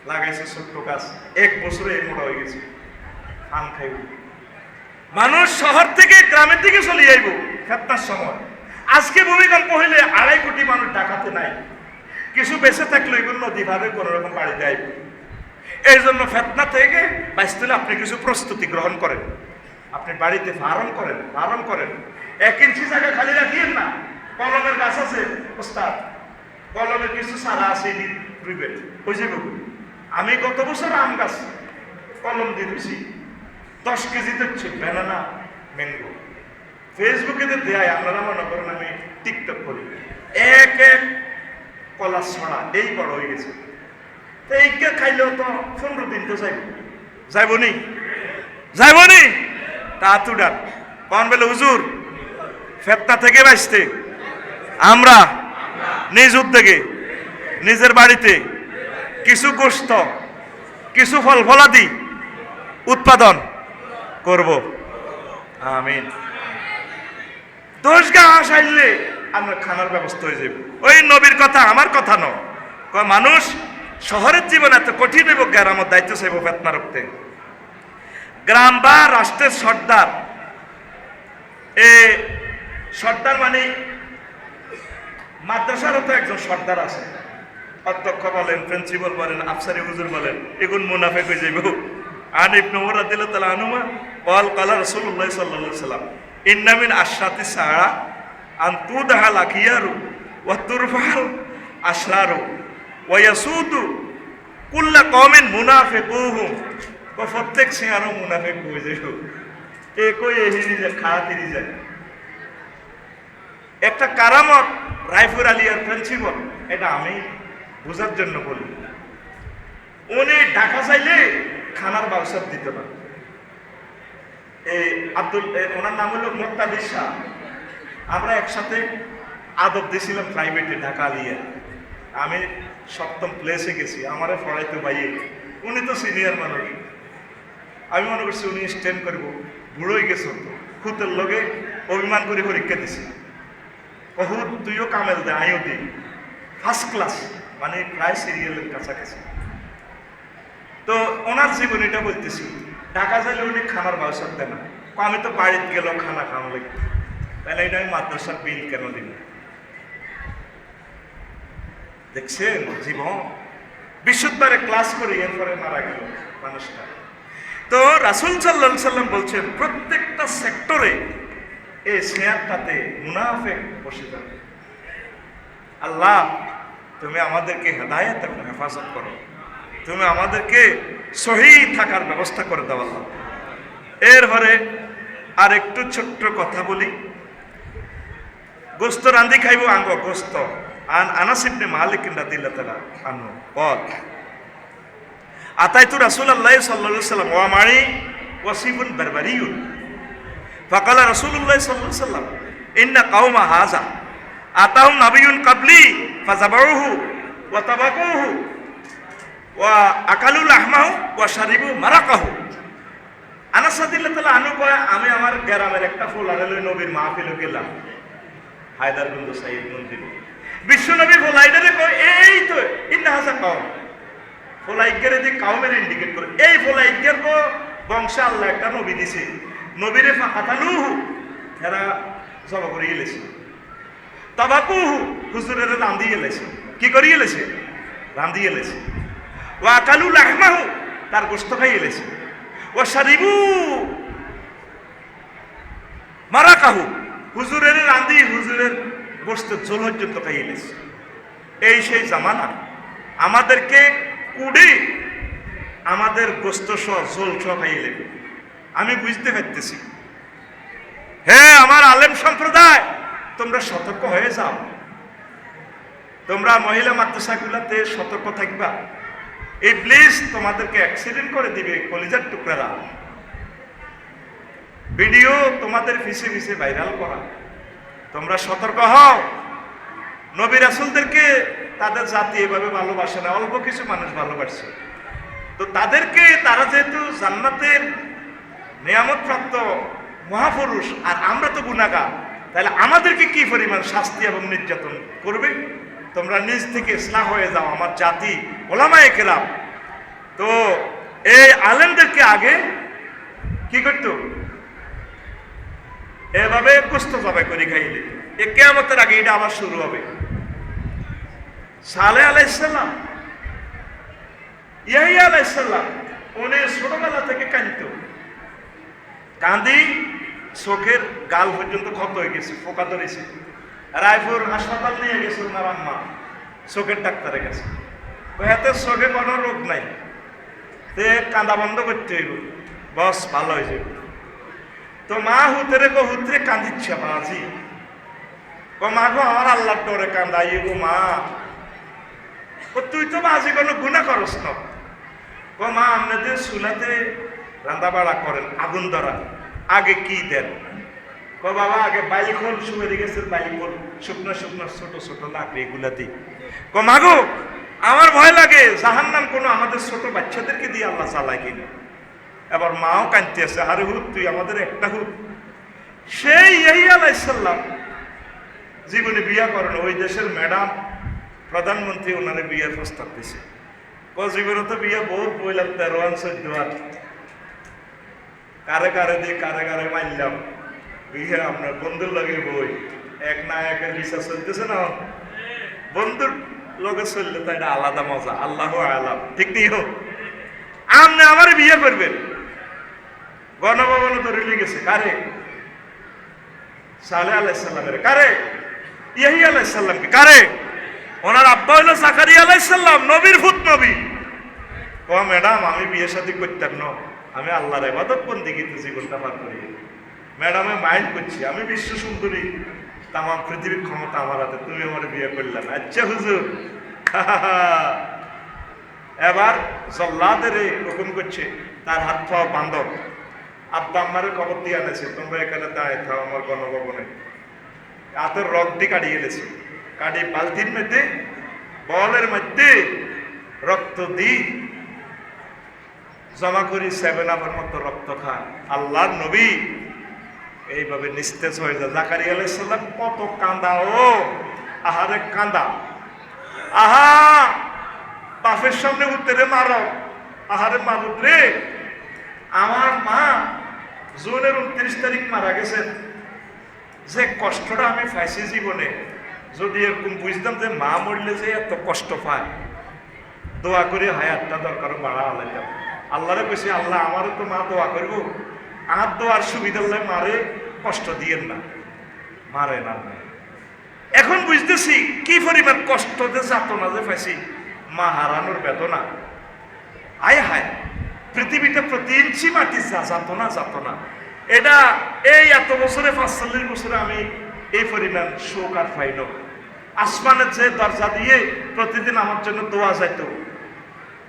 লাগাইছে ছোট্ট গাছ, 1 বছরে এই মোটা হয়ে গেছে, ফান খাইব। মানুষ শহর থেকে গ্রামের দিকে চলে যাইব ফিতনার সময়। আজকে ভূমিকম্প হইলে 2.5 কোটি মানুষ ঢাকাতে নাই, কিছু বেঁচে থাকলে এগুলো নদী ভাবে কোন রকম বাড়িতে আইব। এই জন্য ফিতনা থেকে বাঁচতে হলে আপনি কিছু প্রস্তুতি গ্রহণ করেন, আপনি বাড়িতে ফার্ম করেন। 1 ইঞ্চি জায়গা খালি রাখিয়েন না। কলমের গাছ আছে ওস্তাদ, কলমের কিছু চারা আছে, রুইবেন ওই যে। আমি গত বছর আম গাছ কলম দিয়ে দিয়েছি, 10 কেজিতে ব্যানানা ম্যাঙ্গো। ফেসবুকে দেয়, আপনারা মনে করেন আমি টিকটক করি, এক কলা ছড়া এই বড় হয়ে গেছে। তো এইকে খাইলেও তো 15 দিন তো যাইবনি তা তুডার কন বলে, হুজুর ফিতনা থেকে বাঁচতে আমরা নিজ উদ্যোগে নিজের বাড়িতে কিছু গোশত, কিছু ফল ফলাদি উৎপাদন করব। আমিন। 10 গাছ আইলে আমরা খানার ব্যবস্থা হয়ে যাবে। ওই নবীর কথা, আমার কথা নয়। মানুষ শহরের জীবন এত কঠিন এবং গ্রামের দায়িত্ব চাইব ফিতনা রুখতে। গ্রাম বা রাষ্ট্রের সর্দার, সর্দার মানে মাদ্রাসারও তো একজন সর্দার আছে, অধ্যক্ষ বলেন, প্রিন্সিপাল বলেন, আফসারি হুজুর বলেন, এগুন মুনাফিক হয়ে যাইব। আন ইবনে উমর রাদিয়াল্লাহু তাআলা আনহুমা ক্বাল ক্বালা রাসূলুল্লাহ সাল্লাল্লাহু আলাইহি ওয়াসাল্লাম ইন্না মিন আশরাতি সাআ আন তুদহাল আকিয়ারু ওয়া তুরফাল আসরারু ওয়া ইয়াসুদু কুল্লা কওমিন মুনাফিকুহুম। প্রত্যেক সিয়ারও মুনাফিক হয়ে যাইব। কই এহিরি যে খাতিরি যায়। একটা কারামত রাইফুর আলিয়ার প্রিন্সিপাল, এটা আমি বোঝার জন্য বলি। উনি ঢাকা চাইলে খানার ব্যবস্থা দিতে না। ওনার নাম হলো মুক্তাদির শাহ। আমরা একসাথে আদব দিয়েছিলাম প্রাইভেটে ঢাকা আলিয়া। আমি 7ম প্লেসে গেছি, আমারে পড়াইতে বাইয়ে। উনি তো সিনিয়র মানুষ, আমি মনে করছি উনি স্ট্যান্ড করবো, বুড়োই গেছ তো, খুতের লগে অভিমান করে পরীক্ষা দিছি। বহুত তুইও কামেল দে, আইও দি, ফার্স্ট ক্লাস, মানে প্রায় সিরিয়ালের কাছাকাছি। তো ওনার জীবনীটা বলতেছি, ঢাকা যাইলে উনি খানার ব্যবস্থা দেয় না। আমি তো বাড়িতে গেলেও খানা খাওয়া লাগে, তাহলে এটা আমি মাদ্রাসার বিল কেন দিন? দেখছেন জীবন। বিশুদ্ধরে ক্লাস করে এরপরে মারা গেল মানুষটা। তো রাসূল সাল্লাল্লাহু আলাইহি সাল্লাম বলছেন, প্রত্যেকটা সেক্টরে এই শেয়ারটাতে মুনাফিক বসে যাবে। আল্লাহ তুমি আমাদেরকে হেদায়েত এবং হেফাজত করো, তুমি আমাদেরকে সহি থাকার ব্যবস্থা করে দাও আল্লাহ। এরপরে আর একটু ছোট্ট কথা বলি। গোস্ত রান্ধি খাইব আঙ্গ গোস্ত। আনাস ইবনে মালিক রাদিয়াল্লাহু তাআলা আনহু বল, আতাইতু রাসূলুল্লাহ সাল্লাল্লাহু আলাইহি ওয়াসাল্লাম ওয়া মারি ওয়াসিফুন বারবারিয়ুন ফাকালা রাসূলুল্লাহ সাল্লাল্লাহু আলাইহি ওয়াসাল্লাম ইন্না কাওমা হাযা আতাহুম নাবিয়্যুন ক্বাবলি ফাযাবাউহু ওয়া তাবাকুহু ওয়া আকালু লাহমাহু ওয়া শারিবু মারাকাহু আনাস রাদিয়াল্লাহু তাআলা আনহু কয় আমি আমার গ্রামের একটা ফোলারে লই নবীর মাহফিলে গেলাম, হায়দারগঞ্জ সাইদ মন্দির। বিশ্বনবী ফোলাইডারে কয় এই তো ইন্না হাসা কওম, ফোলাইকের যে কাউমের ইন্ডিকেট করে, এই ফোলাইকের বংশে আল্লাহ একটা নবী দিছে, নবীরে ফাকাতালুহু এরা জবা করে গেলেছে, তাবাকুহু হুজুরের রান্ধি গেলেছে, কি করি গেলেছে? রান্ধি গেলেছে। ওয়া আকালু লাহমাহু তার গোশত খাই গেলেছে। ওয়া শারিবু মারাকাহু হুজুরের রান্ধি হুজুরের গোশতের ঝোল পর্যন্ত খাই গেলেছে। এই সেই জামানা আমাদেরকে কুড়ি আমাদের গোস্ত সহ ঝোল সহ খাইয়ে নেবে। আমি বুঝতে পারতেছি, হ্যাঁ আমার আলেম সম্প্রদায় তোমরা সতর্ক হয়ে যাও, তোমরা মহিলা মাদ্রাসাগুলোতে সতর্ক থাকবা। এই প্লিজ তোমাদেরকে অ্যাক্সিডেন্ট করে দিবে কলিজার টুকরারা, ভিডিও তোমাদের পিছে পিছে ভাইরাল করা, তোমরা সতর্ক হও। নবী রাসূলদেরকে তাদের জাতি এভাবে ভালোবাসে না, অল্প কিছু মানুষ ভালোবাসছে, তো তাদেরকে তারা যেহেতু জান্নাতের নিয়ামত প্রাপ্ত মহাপুরুষ আর আমরা তো গুনাহগার, তাহলে আমাদেরকে কি পরিমাণ শাস্তি এবং নির্যাতন করবে? তোমরা নিজ থেকে ইসলাম হয়ে যাও আমার জাতি ওলামায়ে কেরাম। তো এই আলেমদেরকে আগে কি করতো? এভাবে গোশত জবাই করে খাইলে এ কিয়ামতের আগে এটা আবার শুরু হবে। সালেহ আলাইহিস সালাম, ইয়াহইয়া আলাইহিস সালাম উনি ছোটবেলা থেকে কাঁদতো, কাঁদি চোখের গাল পর্যন্ত ক্ষত হয়ে গেছে, পোকা ধরেছে। রায়পুর হাসপাতাল নিয়ে গেছে ওনার আম্মা চোখের ডাক্তারের কাছে, হাতে চোখে কোনো রোগ নাই, তে কাঁদা বন্ধ করতে হইব, বস ভালো হয়ে যাবে। তো মা হুতরে গো হুতরে কান্দিচ্ছে বাজি, ও মা গো আমার আল্লাহর ডরে কান্দাই গো মা, ও তুই তো বাজি কোনো গুনাহ করস না। ও মা আপনাদের চুলাতে রান্না বাড়া করেন আগুন ধরা, আগে কি দেন? ও বাবা আগে বাইলখোল শুয়ে গেছে, বাইলখোল শুকনো শুকনো ছোট ছোট লাকড়ি এগুলা দিই। ও মা গো আমার ভয় লাগে জাহান্নাম কোনো আমাদের ছোট বাচ্চাদেরকে দিয়ে আল্লাহ চালায় কিনা। এবার মাও কাঁদতে আছে, আরে হুত তুই আমাদের একটা হুত। সেই ইয়াহইয়া আলাইহিস সালাম জীবনে বিয়া করেন, ওই দেশের ম্যাডাম প্রধানমন্ত্রী ওনারে বিয়ের প্রস্তাব দিছে। ও জীবনে তো বিয়ে বহুত বইলাম 13-14 কারে কারে দিয়ে কারে কারে মারলাম, বিয়ে আপনার বন্ধুর লগে বই এক না একের বিচার চলতেছে না, বন্ধুর লগে চললে তো এটা আলাদা মজা, আল্লাহু আলাম, ঠিক নেই হোক। আপনি আমার বিয়ে করবেন, গণভবনে তো রিলি গেছে কারে? সালেহ আলাইহিস সালামের। কারে? ইয়াহইয়া আলাইহিস সালামকে। কারে? ওনার আব্বা হইল জাকারিয়া আলাইহিস সালাম, নবীর পুত নবী। ও ম্যাডাম আমি বিয়ে শাদী করতাম না, আমি আল্লাহর ইবাদত বন্দেগীতে জীবনটা পার করি। ম্যাডামে মাইন্ড করছি আমি বিশ্ব সুন্দরী, তাম পৃথিবীর ক্ষমতা আমার হাতে, তুমি আমার বিয়ে করলে না। আচ্ছা হুজুর। এবার জল্লাদের হুকুম করছে তার হাত পাওয়া বান্ধব, আব্বা আম্মারে খবর দিয়ে আনেছে তোমরা এখানে দাঁড়িয়ে থাও আমার গণভবনে। হাতের রক্তটি কাটিয়ে এনেছে, কাটি বালতির মধ্যে বলের মধ্যে রক্ত দিই জমা করি, 7 আপের মতো রক্ত খায়। আল্লাহর নবী এইভাবে নিস্তেজ হয়ে যায়। জাকারিয়া আলাইহিস সালাম কত কান্দা, ও আহারে কান্দা, আহা বাপের সামনে উত্তরে মারো, আহারে মারুদ রে, আমার মা জুনের 29 তারিখ মারা গেছেন, যে কষ্টটা আমি পাইছি জীবনে, যদি এরকম বুঝতাম যে মা মরলে যে এত কষ্ট পায়, দোয়া করে হায়াতটা দরকার বাড়া আলাইতাম। আল্লাহরে কইছি আল্লাহ আমারও তো মা দোয়া করবো, আর দোয়ার সুবিধা মারে কষ্ট দিয়েন না, মারে না। এখন বুঝতেছি কি পরিমাণ কষ্ট যে যাতনা যে পাইছি, মা হারানোর বেদনা। আয় হায় পৃথিবীতে প্রতি ইঞ্চি মাটি যাতনা যাতনা। এটা এই এত বছরে 45 বছরে আমি এই পরিমাণ শোক আর পাইল। আসমানের যে দরজা দিয়ে প্রতিদিন আমার জন্য দোয়া যাইতো,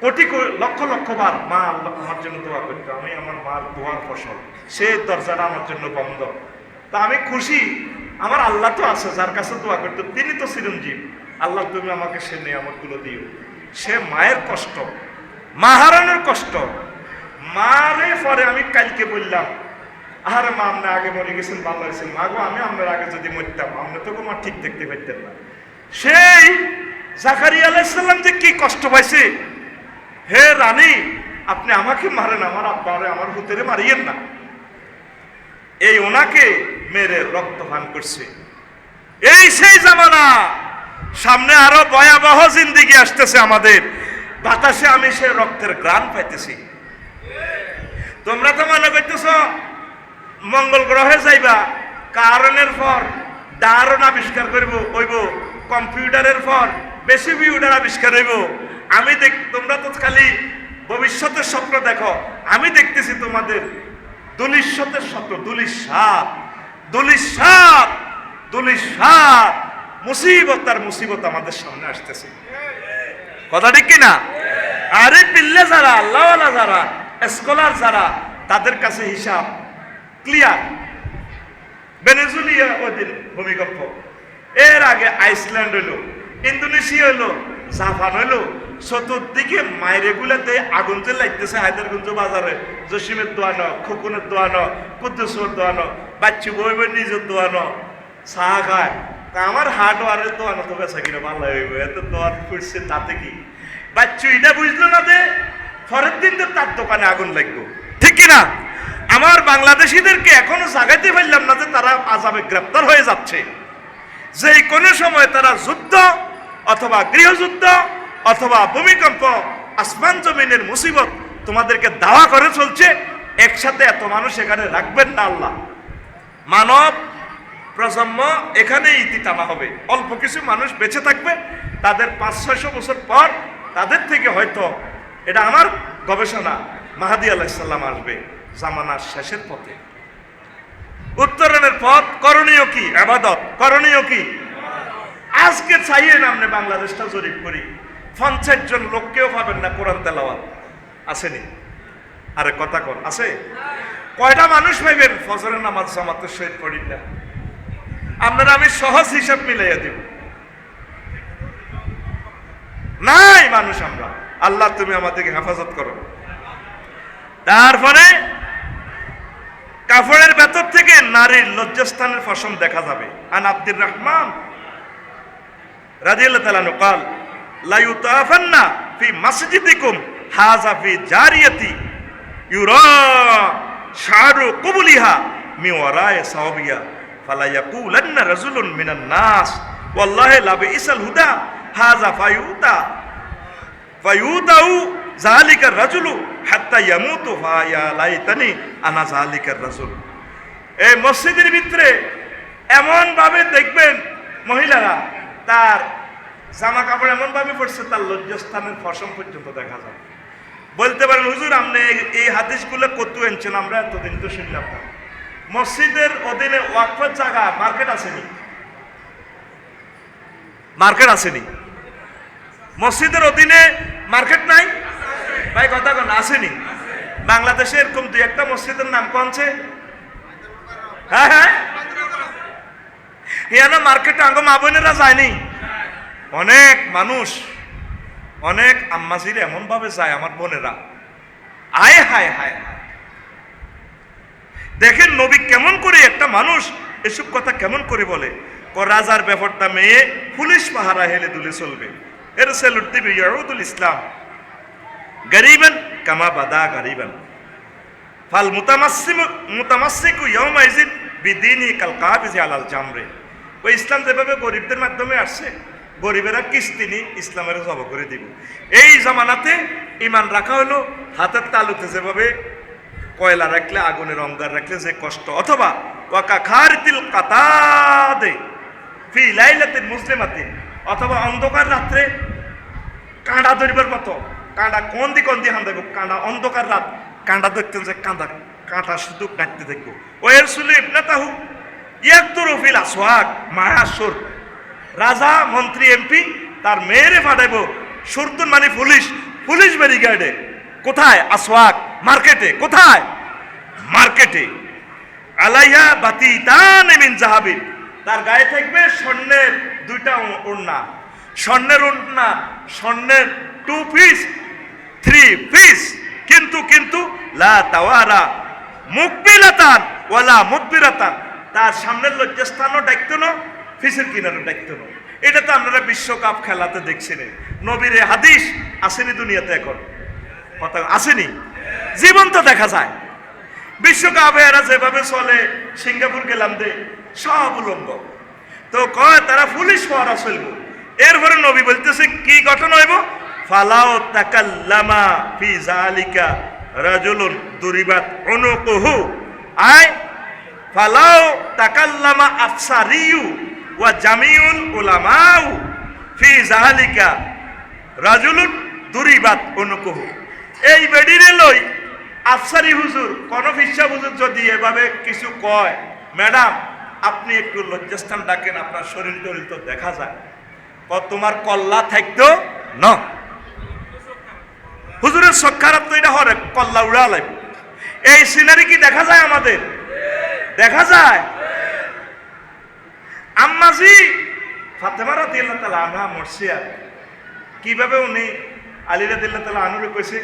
কোটি লক্ষ লক্ষ বার মা আমার জন্য দোয়া করতো, আমি আমার মার দোয়ার ফসল, সেই দরজাটা আমার জন্য বন্ধ। তা আমি খুশি আমার আল্লাহ তো আছে যার কাছে দোয়া করতো, তিনি তো চিরঞ্জীব। আল্লাহ তুমি আমাকে সে নিয়ামতগুলো দিও। সে মায়ের কষ্ট, মা হারানোর কষ্ট, মারে পরে আমি কালকে বললাম, আরে মা আপনি আগে মরে গেছেন, ভালো হয়েছেন, মা গো আমি আপনার আগে যদি মরতাম আপনি তো কোনো ঠিক দেখতে পাইতেন না। সেই জাকারিয়া আলাইহিস সালাম যে কি কষ্ট পাইছে, হে রানী আপনি আমাকে মারেন, আমার আব্বারে আমার হুতেরে মারিয়েন না। এই ওনাকে মেরে রক্ত পান করছে। এই সেই জামানা, সামনে আরো ভয়াবহ জিন্দেগি আসতেছে আমাদের। বাতাসে আমি সে রক্তের গ্রাণ পাইতেছি। তোমরা তো মনে করতেছ মঙ্গল গ্রহে যাইবা, কারণের পর দারুণ আবিষ্কার করব হইব, কম্পিউটারের পর বেশি বিউটার আবিষ্কার হইব। আমি তোমরা তো খালি ভবিষ্যতের স্বপ্ন দেখো, আমি দেখতেছি তোমাদের দুলিশ্বতের স্বপ্ন। দুলিশাত মুসিবত আর মুসিবত আমাদের সামনে আসতেছে। কথা ঠিক কিনা? আরে পিল্লে যারা, আল্লাহওয়ালা যারা, স্কলার যারা, তাদের কাছে হিসাব ক্লিয়ার। ভেনেজুয়েলা ওদিন ভূমিকম্প, এর আগে আইসল্যান্ড হইলো, ইন্দোনেশিয়া হইলো, জাপান হইলো, চতুর্দিকে মাইরেগুলাতে আগুন যে লাগতেছে। হায়দারগঞ্জ বাজারে জসিমের দোয়ানো, খোকনের দোয়ানো, কুদ্দুসের দোয়ানো, বাচ্চু বই বই নিজের দোয়ানো, চা খায়। তা আমার হাট ওয়ারের দোয়ানো তো বেচা কিনা ভালো হইব, এত দোয়ান ফুটছে তাতে কি। বাচ্চু এটা বুঝলো না যে পরের দিন তো তার দোকানে আগুন লাগবো, ঠিক কিনা? আমার বাংলাদেশিদেরকে এখনো জাগাইতে পারলাম না যে তারা আযাবে গ্রেপ্তার হয়ে যাচ্ছে। যে কোনো সময় তারা যুদ্ধ অথবা গৃহযুদ্ধ অথবা ভূমিকম্প, আসমান জমিনের মুসিবত তোমাদেরকে দাওয়া করে চলছে। একসাথে এত মানুষ এখানে রাখবেন না আল্লাহ। মানব প্রজন্ম এখানে ইতি টানা হবে। অল্প কিছু মানুষ বেঁচে থাকবে, তাদের 500-600 বছর পর তাদের থেকে হয়তো, এটা আমার গবেষণা, মাহাদী আলাইহিস সালাম আসবে জামানার শেষের পথে। উত্তরণের পথ করণীয় কি? ইবাদত। করণীয় কি? আজকে চাইয়ে নামনে বাংলাদেশটা জরিপ করি, 50 জন লোককেও পাবেন না কোরআন তেলাওয়াত। আসেনি? আরে কথা কন, আছে? কয়টা মানুষ পাইবেন ফজরের নামাজ জামাতের সহিত পড়ি না? আপনারা আমি সহজ হিসাব মিলাইয়া দিব। নাই মানুষ আমরা। আল্লাহ তুমি আমাদেরকে হেফাজত করো। তারপরে কাফনের ভেতর থেকে নারীর লজ্জাস্থানের ফসম দেখা যাবে। আন আব্দুর রহমান রাদিয়াল্লাহু তাআলা আনহু قال لا يطافن في مسجدكم هذا في جاريتي يرى شعر قبلها من وراء ثوبها فلا يقولن رجل من الناس والله لا بئس الهدى هذا فيؤتى ذلك الرجل حتى يموت فيا ليتني انا ذلك الرجل। এই মসজিদের ভিতরে এমন ভাবে দেখবেন মহিলারা, তার জামা কাপড় এমন ভাবে পড়ছে তার লজ্জাস্থানের ফসম পর্যন্ত দেখা যায়। বলতে পারেন হুজুর আপনি এই হাদিসগুলো কত এনেছেন, আমরা এতদিন তো শুনলাম না। মসজিদের অধীনে ওয়াকফের জায়গা মার্কেট আসেনি? মার্কেট আসেনি? মসজিদের অধীনে মার্কেট নাই ভাই? কথা কোন আসেনি? বাংলাদেশে এরকম 2-1টা মসজিদের নাম কোনছে? হ্যাঁ হ্যাঁ, হিয়ানো মার্কেটে আঙ্গ মা বোনেরা যায়নি। অনেক মানুষ, অনেক আম্মাজির এমন ভাবে যায় আমার বোনেরা, আয় হায় হায়। দেখেন নবী কেমন করে, একটা মানুষ এসব কথা কেমন করে বলে। রাজার ব্যাপারটা মেয়ে পুলিশ পাহারা হেলে দুলে চলবে, এর সেলুট দিবে। ইয়াউদুল ইসলাম গরিবান কামা বাদা গরিবান ফাল মুতামাসসিকু ইয়াউমা ইযিন বিদীনি কাল কাবিজি আলাল জামরে। ওই ইসলাম যেভাবে গরিবদের মাধ্যমে আসছে, গরিবেরা কিস্তি নি ইসলামের জব করে দিব। এই জামানাতে ইমান রাখা হলো হাতের তালুতে যেভাবে কয়লা রাখলে, আগুনের অঙ্গার রাখলে যে কষ্ট, অথবা ওয়াকা খারিতিল কাতাদে ফি লাইলাতিন মুসলিমাতিন, অথবা অন্ধকার রাত্রে কাঁডা ধরিবার মতো, কাঁডা কোন দি হান দেখবো, কাঁডা অন্ধকার রাত, কাঁডা দেখতেন যে কাঁটা শুধু কাটতে দেখবো। ওয়ের সুলি ইবনাতাহু ইয়াকতুরু ফিল আসওয়াক মায়াসুর। রাজা মন্ত্রী এমপি তার মেয়েরে ফাটাইব সুরতুন মানে পুলিশ ব্যারিকেডে। কোথায়? আসওয়াক মার্কেটে। কোথায়? মার্কেটে। আলাইহা বাতিতান মিন যাহাবিন, তার গায়ে থাকবে স্বর্ণের 2টা ওড়না, স্বর্ণের ওড়না, স্বর্ণের 2 পিস 3 পিস, কিন্তু কিন্তু লা তাওয়ারা মুকবিলাতান ওয়ালা মুদবিরাতান, তার সামনের লজ্জাস্থানও ডাকতো না, ফিসের কিনারও ডাকতো না। এটা তো আপনারা বিশ্বকাপ খেলাতে দেখছেন। নবীর হাদিস আসেনি দুনিয়াতে, এখন কথা আসেনি, জীবন্ত দেখা যায়। বিশ্বকাপে এরা যেভাবে চলে, সিঙ্গাপুর গেলাম দে সব উলঙ্গ, তো কয় তারা পুলিশ পাওয়ারা চলব। এরপরে নবী বলতেছে কি ঘটনা হইব, ফালাও তাকাল্লামা ফি জালিকা রাজুলুন দুরিবাত উনুকুহু, আয় ফালাও তাকাল্লামা আফসারিয়ু ওয়া জামিউল উলামাউ ফি জালিকা রাজুলুন দুরিবাত উনুকুহু। এই বেডিরে লই আফসারি হুজুর, কোন ফিসা হুজুর যদি এভাবে কিছু কয়, ম্যাডাম আপনি একটু লজ্জাস্থান ডাকেন, আপনার শরীর টরিল তো দেখা যায়, তোমার কল্লা থাকতো না। হুজুরের চোখ খারাপ তো এটা হরে, কল্লা উড়া লাগবে। এই সিনারি কি দেখা যায় আমাদের? দেখা যায়। আম্মাজি ফাতেমা রাদিয়াল্লাহু তাআলা আনহা মরসিয়া, কিভাবে উনি আলী রাদিয়াল্লাহু তাআলা আনহুরে কইছে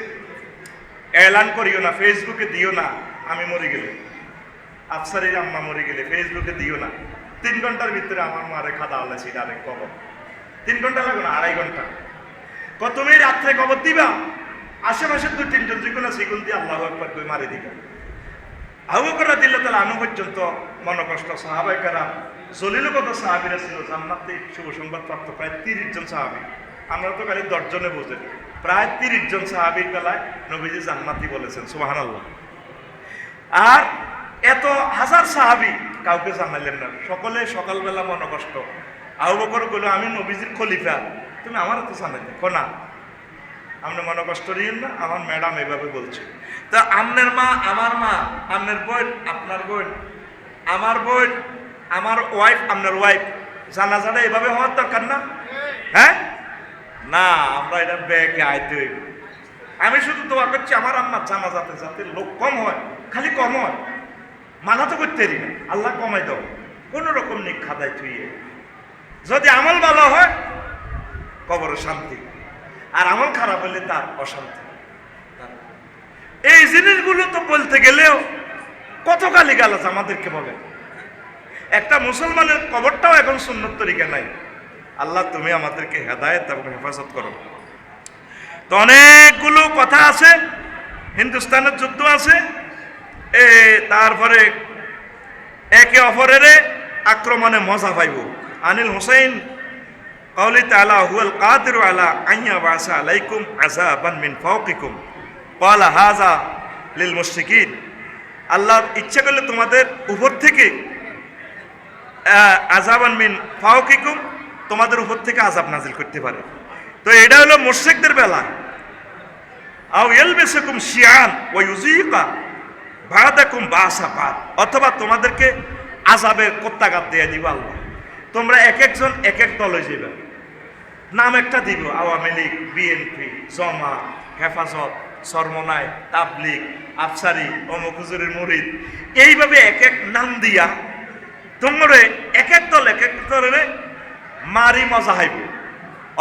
এলান করিও না, ফেসবুকে দিও না আমি মরে গেলে, আফসারির আম্মা মরে গেলে ফেসবুকে দিও না। 3 ঘন্টার ভিতরে আমার মারে খাদা আলাইছি ডাইরেক্ট কবর। 3 ঘন্টা লাগবে না, 2.5 ঘন্টা। তুমি রাত্রে কবর দিবা, আশেপাশে 2-3 জন যেগুলো আছে সেগুলো দিয়ে আল্লাহু আকবার কই মারি দিবা। আবু বকর রাদিয়াল্লাহু তাআলা আনহু পর্যন্ত মনকষ্ট, সাহাবায়ে কেরাম জলিলও কত সাহাবীরা ছিল জান্নাতে শুভ সংবাদ প্রাপ্ত, প্রায় 30 জন সাহাবী। আমরা তো খালি 10 জনে বুঝে, প্রায় 30 জন সাহাবীর বেলায় নবীজি জান্নাতি বলেছেন, সুবহানাল্লাহ। আর এত হাজার সাহাবী কাউকে জানাইলেন না, সকলে সকালবেলা মনকষ্ট। আবু বকর বলল আমি নবীজির খলিফা, তুমি আমার তো জানাইলে কোনা, আপনি মনে কষ্ট নিয়েন না, আমার ম্যাডাম এভাবে বলছে। তা আপনার মা, আমার মা, আপনার বোন, আপনার বোন, আমার বোন, আমার ওয়াইফ, আপনার ওয়াইফ, জানাজাটা এভাবে হওয়ার দরকার না? হ্যাঁ না, আমরা এটা ব্যাগে আইতে হইব। আমি শুধু দোয়া করছি আমার আম্মা জানাজাতে যাতে লোক কম হয়, খালি কম হয়, মানা তো করতে পারি না, আল্লাহ কমাই দাও, কোন রকম নিক খাদাই থুইয়ে। যদি আমল ভালো হয় কবর শান্তি, আর আমল খারাপ হলে তার অশান্তি। এই জিনিসগুলো তো বলতে গেলেও কত গালিগালাজ আমাদেরকে বলে। একটা মুসলমানের কবরটাও এখন সুন্নত তরিকা নাই। আল্লাহ তুমি আমাদেরকে হেদায়েত এবং হেফাজত করো। তো অনেকগুলো কথা আছে, হিন্দুস্তানের যুদ্ধ আছে, তারপরে একে অপরের আক্রমণে মজা পাইব। আনিল হুসাইন কাউলি তাআলা হুয়াল কাদিরু আলা আইয়া বাসা আলাইকুম আযাবান মিন ফাওকিকুম ক্বালা হাযা লিল মুশরিকিন। আল্লাহ ইচ্ছা করলে তোমাদের উপর থেকে আযাবান মিন ফাওকিকুম, তোমাদের উপর থেকে আযাব নাজিল করতে পারে। তো এটা হলো মুশরিকদের বেলা। আও ইয়ালবিসুকুম শিয়ান ওয়া ইউযীকা বাদাকুম বাসা বাদ, অথবা তোমাদেরকে আযাবের কত্তাঘাত দিয়ে দিব আল্লাহ। তোমরা এক একজন এক এক দলে যাবে, নাম একটা দিব, আওয়ামী লীগ, বিএনপি, জমা, হেফাজত, সরমনাই, তাবলিগ, আফসারি, অমুক হুজুরের মুরিদ, এইভাবে এক এক নাম দিয়া তোমরা এক এক দল এক এক দলের মারি মজা হাইব।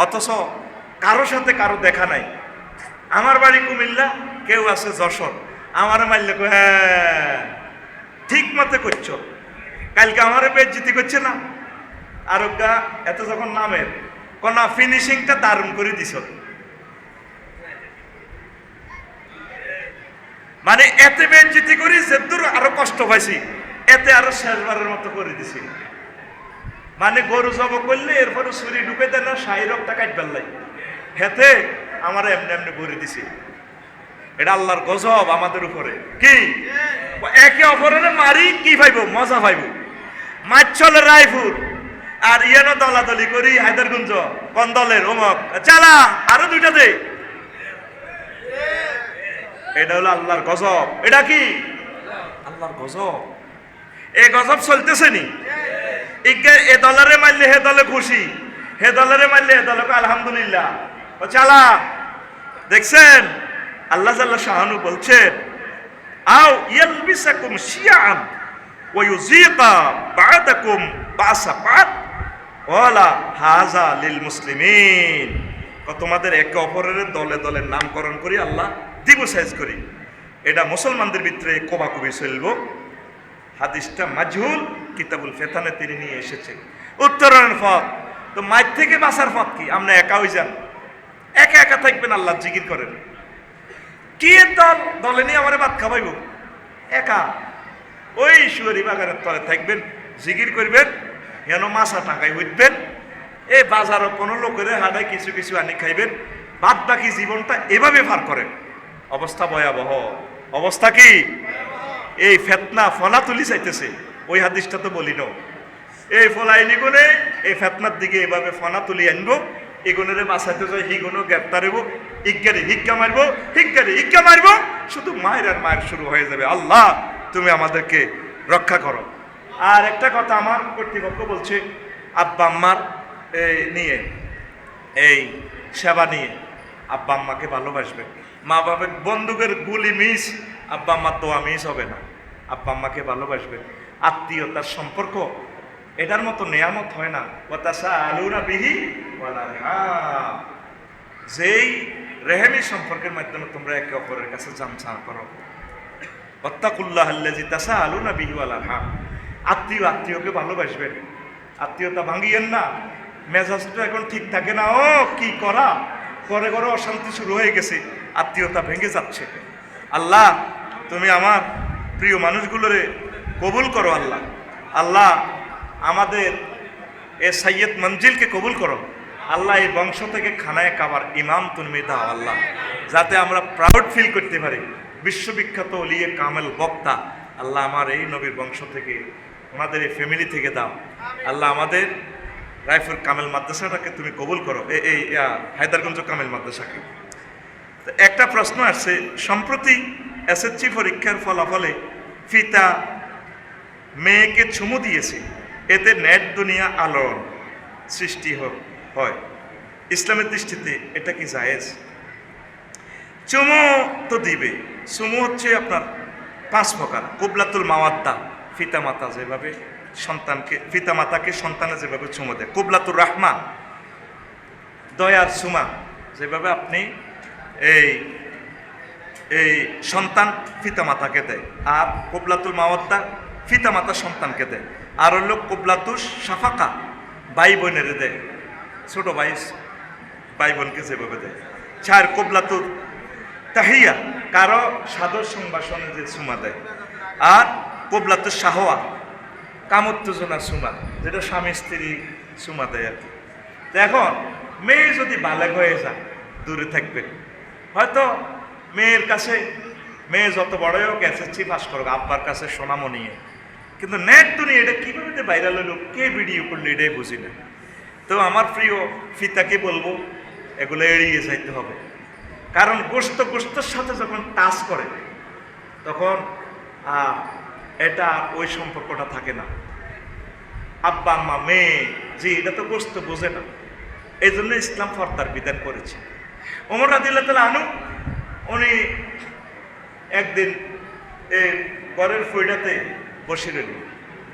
অথচ কারো সাথে কারো দেখা নাই। আমার বাড়ি কুমিল্লা, কেউ আছে যশোর, আমার মারলে হ্যাঁ ঠিক মতো করছো, কালকে আমার বেজ্জিতি করছে না, আর এত যখন নামের কোন ফিনিশিংটা দারুণ করে দিছ, মানে এতে বেজ্জিতি করি যে দূর আরো কষ্ট পাইছি, এতে আরো শেষবারের মতো করে দিছি। মানে গরু জব করলে এরপরে ছুরি ঢুকে দেয় না, শাহী রক্তটা কাটবার লাই, হেতে আমার এমনি এমনি করে দিছি। এটা আল্লাহর গজব আমাদের উপরে। কি একে অপরের মারি কি পাইব, মজা পাইব। মাছ চলে রায়পুর আর ইয়ানো দলাদলি করি হায়দারগঞ্জ, কোন দলের অমক চালা আরো 2টা দে। এটা হলো আল্লাহর গজব। এটা কি আল্লাহর গজব? এই গজব চলতেছে নি? এ দলারে মারলে হে দলে খুশি, হে দলারে মারলে হে দলে আলহামদুলিল্লাহ। ও চালা দেখছেন আল্লাহ জাল্লা শাহানু বলছেন আও ইয়ালবিসাকুম শিয়াআন ওয়া ইউযীকা বা'দাকুম বাসা বাদ ওয়ালা হাযা লিল মুসলিমিন। তোমাদের একে অপরের দলে দলে নামকরণ করি আল্লাহ দিব সাইজ করি, এটা মুসলমানদের ভিতরে কোবাকুবি চলব। হাদিসটা মাজহুল, কিতাবুল ফেতানে তিনি নিয়ে এসেছে। উত্তরণের পথ তো মায়ের থেকে বাঁচার পথ কি? আপনি একা হয়ে যান, একা একা থাকবেন, আল্লাহ জিকির করেন। কি দল দলে নিয়ে আমার ভাত খাওয়াইব? একা ওই শুয়ারি বাগানের তলে থাকবেন, জিকির করবেন, হেন মাছা টাকায় উঠবেন, এই বাজারও কোনো লোকের হাটায় কিছু কিছু আনি খাইবেন, বাদ বাকি জীবনটা এভাবে পার করেন। অবস্থা ভয়াবহ। অবস্থা কি? এই ফেতনা ফলা তুলি চাইতেছে। ওই হাদিসটা তো বলি ন, এই ফলাইনি গুনে এই ফেতনার দিকে এভাবে ফনা তুলি আনবো, এগুলোরে বাঁচাইতে যাই হিগুনো গ্রেপ্তার হইব, ইজ্ঞারে হিক্কা মারবো, হিজ্ঞারে হিক্কা মারবো, শুধু মায়ের আর মায়ের শুরু হয়ে যাবে। আল্লাহ তুমি আমাদেরকে রক্ষা করো। আর একটা কথা আমার কর্তৃপক্ষ বলছে, আব্বা আম্মার নিয়ে এই সেবা নিয়ে আব্বা আম্মাকে ভালোবাসবে। মা বাবার বন্দুকের গুলি মিস, আব্বা আম্মার দোয়া মিস হবে না। আব্বা আম্মাকে ভালোবাসবে। আত্মীয়তার সম্পর্ক এটার মতো নেয়ামত হয় না। ওয়াতাসাআলুনা বিহি ওয়াল আরহাম, যেই রেহেমি সম্পর্কের মাধ্যমে তোমরা একে অপরের কাছে জামছা করো। ওয়াত্তাকুল্লাহাল্লাযী তাসাআলুনা বিহি ওয়াল আরহাম, আত্মীয়কে ভালোবাসবেন। আত্মীয়তা ভাঙিয়েন না। মেজাজটা এখন ঠিক থাকে না, ও কি করা করে করে অশান্তি শুরু হয়ে গেছে, আত্মীয়তা ভেঙে যাচ্ছে। আল্লাহ তুমি আমার প্রিয় মানুষগুলোরে কবুল করো। আল্লাহ আল্লাহ আমাদের এ সৈয়দ মঞ্জিলকে কবুল করো। আল্লাহ এই বংশ থেকে খানায় কাবার ইমাম তুমি দাও আল্লাহ, যাতে আমরা প্রাউড ফিল করতে পারি। বিশ্ববিখ্যাত ওলিয়ে কামেল বক্তা আল্লাহ আমার এই নবীর বংশ থেকে, ওনাদের এই ফ্যামিলি থেকে দাও আল্লাহ। আমাদের রায়পুর কামেল মাদ্রাসাটাকে তুমি কবুল করো, এই হায়দারগঞ্জ কামেল মাদ্রাসাকে। একটা প্রশ্ন আসছে, সম্প্রতি এসএসসি পরীক্ষার ফলাফলে পিতা মেয়েকে চুমু দিয়েছে, এতে নেট দুনিয়া আলোড়ন সৃষ্টি হয়, ইসলামের দৃষ্টিতে এটা কি জায়েজ? চুমু তো দিবে। চুমু হচ্ছে আপনার 5 প্রকার। কুবলাতুল মাওয়াদ্দা, পিতামাতা যেভাবে সন্তানকে, পিতামাতাকে সন্তানে যেভাবে চুমু দেয়। কুবলাতুর রাহমা, দয়ার চুমা, যেভাবে আপনি এই সন্তান পিতামাতাকে দেয়। আর কুবলাতুল মাওয়াদ্দা পিতামাতা সন্তানকে দেয়। আর হলো কুবলাতুস শাফাকা, ভাই বোনের দেয়, ছোট ভাই বোনকে যেভাবে দেয়। 4 কুবলাতুর তাহিয়া, কারো সাদর সম্ভাষণে যে চুমা দেয়। আর কুবলাতুস শাহওয়া, কামোত্তেজনা চুমা, যেটা স্বামী স্ত্রী চুমা দেয় আর কি। তো এখন মেয়ে যদি বালেগ হয়ে যায়, দূরে থাকবে। হয়তো মেয়ের কাছে, মেয়ে যত বড়ই হোক, এসএসসি পাস করুক, আব্বার কাছে সোনামণি, কিন্তু নেট দুনিয়া এটা কীভাবে ভাইরাল হলো, কে ভিডিও করলো এটাই বুঝি না। তো আমার প্রিয় পিতাকে বলবো এগুলো এড়িয়ে যাইতে হবে। কারণ গোস্তর সাথে যখন টাচ করে তখন এটা ওই সম্পর্কটা থাকে না। আব্বা আম্মা মেয়ে জি, এটা তো গোস্ত বোঝে না। এই জন্য ইসলাম পর্দার বিধান করেছে। ওমর রাদিয়াল্লাহু তাআলা আনহু উনি একদিন এই ঘরের ফইডাতে বসে রইল।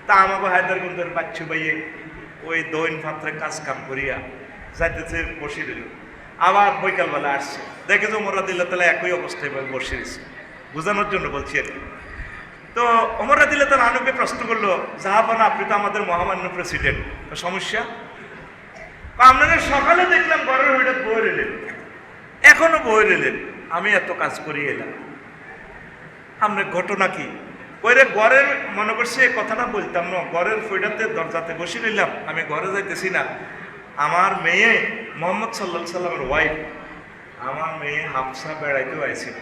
তা আমাকে হায়দারগঞ্জের বাচ্চু ভাইয়ে ওই দৈন পাত্রে কাজ কাম করিয়া যাইতেছে, বসে রইল। আবার বৈকালবেলা আসছে, দেখে যে ওমর রাদিয়াল্লাহু তাআলা একই অবস্থায় বসে রয়েছে। বোঝানোর জন্য বলছি আর কি। তো ওমর রাদিয়াল্লাহু তাআলা আনহুকে প্রশ্ন করলো, জাহাবানা আপনি তো আমাদের মহামান্য প্রেসিডেন্ট, সমস্যা? আপনাদের সকালে দেখলাম ঘরের ওইটা বই রইলেন, এখনো বই রইলেন, আমি এত কাজ করি এলাম, আপনার ঘটনা কি? ওই রে ঘরের, মনে করছি এই কথাটা বলতাম না, ঘরের ফইটাতে দরজাতে বসে রইলাম, আমি ঘরে যাইতেছি না। আমার মেয়ে মোহাম্মদ সাল্লাল্লাহু আলাইহি সাল্লামের ওয়াইফ, আমার মেয়ে হাফসা বেড়াইতেও আইছিল,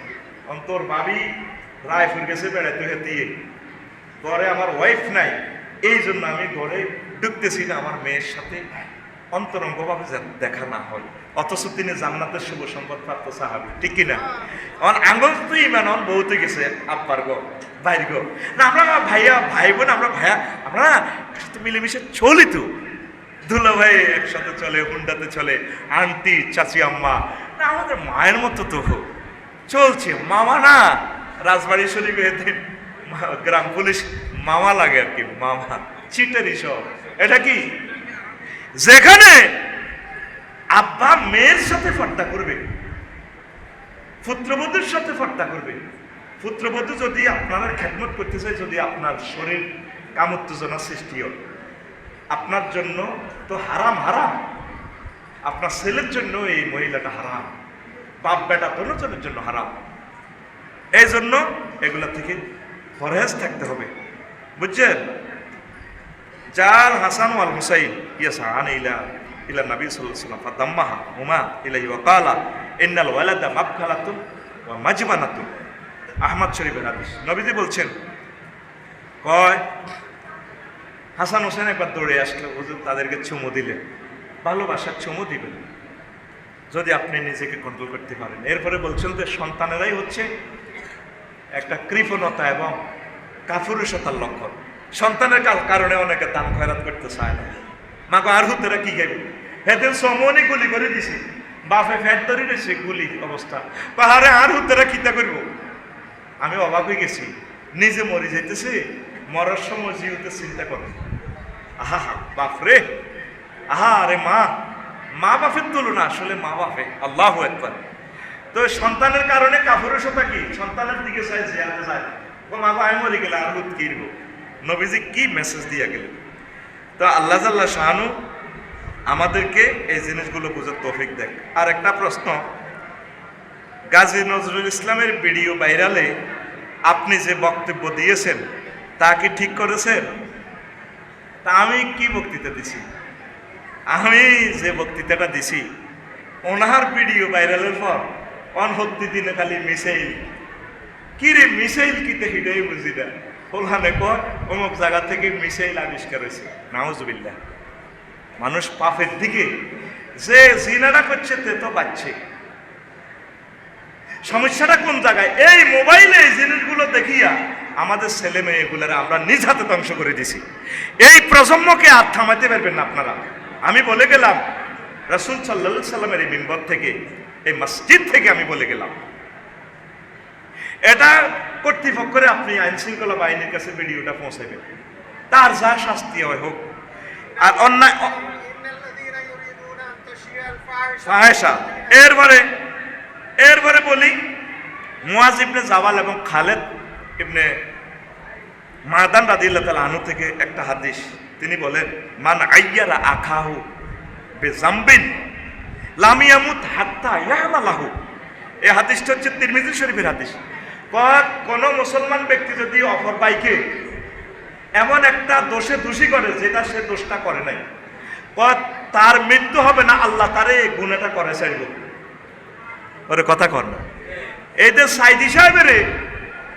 অন্তর ভাবি রায়পুর গেছে বেড়াইতে দিয়ে, ঘরে আমার ওয়াইফ নাই, এই জন্য আমি ঘরে ঢুকতেছি না, আমার মেয়ের সাথে অন্তরঙ্গভাবে দেখা না হয়। অথচ তিনি জান্নাতের শুভ সম্পদ প্রাপ্ত সাহাবী, ঠিক কিনা? আঙ্গল তো ইমান বউতে গেছে আব্বার গো, ভাইয়ের গো, না আমরা ভাইয়া ভাই বোন, আমরা ভাইয়া, আমরা একসাথে মিলেমিশে চলি তো, দুলা ভাই একসাথে চলে, হুন্ডাতে চলে, আন্টি চাচি আম্মা, না আমাদের মায়ের মতো তো চলছে। মামা না, রাজবাড়ি শরীফে গ্রাম পুলিশ মামা লাগে আর কি, মামা চিটারি সব। এটা কি? যেখানে আব্বা মেয়ের সাথে পর্দা করবে, পুত্রবধূর সাথে পর্দা করবে। পুত্রবধূ যদি আপনারা খেদমত করতে চাই, যদি আপনার শরীর কামোত্তেজনা সৃষ্টি হয়, আপনার জন্য তো হারাম হারাম, আপনার ছেলের জন্য এই মহিলাটা হারাম, বাপ বেটা দোনোজনের জন্য হারাম। এই জন্য এগুলা থেকে পরহেজ থাকতে হবে, বুঝছেন? যার হাসান ওয়াল হুসাইন ইয়াসান ইলা ইলা নবী সাল্লাল্লাহু আলাইহি ওয়াসাল্লাম ফাদাম্মাহা হুমা ইলাইহি ওয়া ক্বালা ইন্নাল ওয়ালাদা মাবখালাতুন ওয়া মাজবানাতুন। আহমদ শরীফের হাদিস। নবীজি বলছেন, কয় হাসান হোসেন একবার দৌড়ে আসলে হুজুর তাদেরকে চুমু দিলেন, ভালোবাসার চুমু দিবেন যদি আপনি নিজেকে কন্ট্রোল করতে পারেন। এরপরে বলছেন যে সন্তানেরাই হচ্ছে একটা কৃপণতা এবং কাপুরুষতার লক্ষণ। সন্তানের কারণে অনেকে দান খয়রাত করতে চায় না। মাকে আর হুতেরা কি খাইবে, হেদের সমনে গুলি করে দিছে, বাপে ফ্যাট ধরে রয়েছে গুলি অবস্থা, পাহাড়ে আর হুতেরা কিতা করবো। আমি অবাক হয়ে গেছি, নিজে মরে যাইতেছে, মরার সময় জিউতে চিন্তা করে, আহা হা বাপরে, আহা আরে মা, মা বাপের তুলনা আসলে মা বাপে, আল্লাহু আকবার। তো সন্তানের কারণে কাপুরুষতা কি, সন্তানের দিকে চাই জিয়াতে যায়, ও মা আমি মরে গেলে আর হুত কিরব। নবীজি কি মেসেজ দিয়া গেলেন। তো আল্লাহ জাল্লা শাহানু আমাদেরকে এই জিনিসগুলো বুঝার তৌফিক দেখ। আর একটা প্রশ্ন, গাজী নজরুল ইসলামের ভিডিও ভাইরালে আপনি যে বক্তব্য দিয়েছেন তা কি ঠিক করেছেন? তা আমি কি বক্তৃতা দিছি? আমি যে বক্তৃতাটা দিছি ওনার ভিডিও ভাইরালের পর অনহত্তি দিনে খালি মিসাইল, কি রে মিসাইল কিতে হিটাই বুঝি না, ওখানে কয় অমুক জায়গা থেকে মিসাইল আবিষ্কার হয়েছে। নাউজুবিল্লাহ। মানুষ পাপের দিকে যে জিনাটা করছে তে তো বাচ্চে। সমস্যাটা কোন জায়গায়? এই মোবাইলে এই জিনিসগুলো দেখিয়া আমাদের ছেলে মেয়েগুলারা আমরা নিজ হাতে ধ্বংস করে দিছি। এই প্রজন্মকে আর থামাতে পারবেন না আপনারা। আমি বলে গেলাম রাসূল সাল্লাল্লাহু আলাইহি সাল্লামের এই মিম্বর থেকে, এই মসজিদ থেকে আমি বলে গেলাম, এটা কর্তৃপক্ষরে আপনি আইন শৃঙ্খলা বাহিনীর কাছে ভিডিওটা পৌঁছাবেন, তার যা শাস্তি হয় হোক। আর অন্যায় এরপরে বলি, মুয়াজ ইবনে জাবাল এবং খালেদ ইবনে মাদান রাদিয়াল্লাহু তাআলা আনহু থেকে একটা হাদিস, তিনি বলেন, মান আইয়ারা আখাহু বিজামবিন লাম ইয়ামুত হাত্তা ইয়ামালাহু। এই হাদিসটা হচ্ছে তিরমিজি শরীফের হাদিস। কোন মুসলমান ব্যক্তি যদি অপর ভাইকে এমন একটা দোষে দোষী করে যেটা সে দোষটা করে নাই, তার মৃত্যু হবে না, আল্লাহ তারে এই গুনাহটা করে ছাড়ব। ওরে কথা কর না। এই যে সাইদি সাহেবের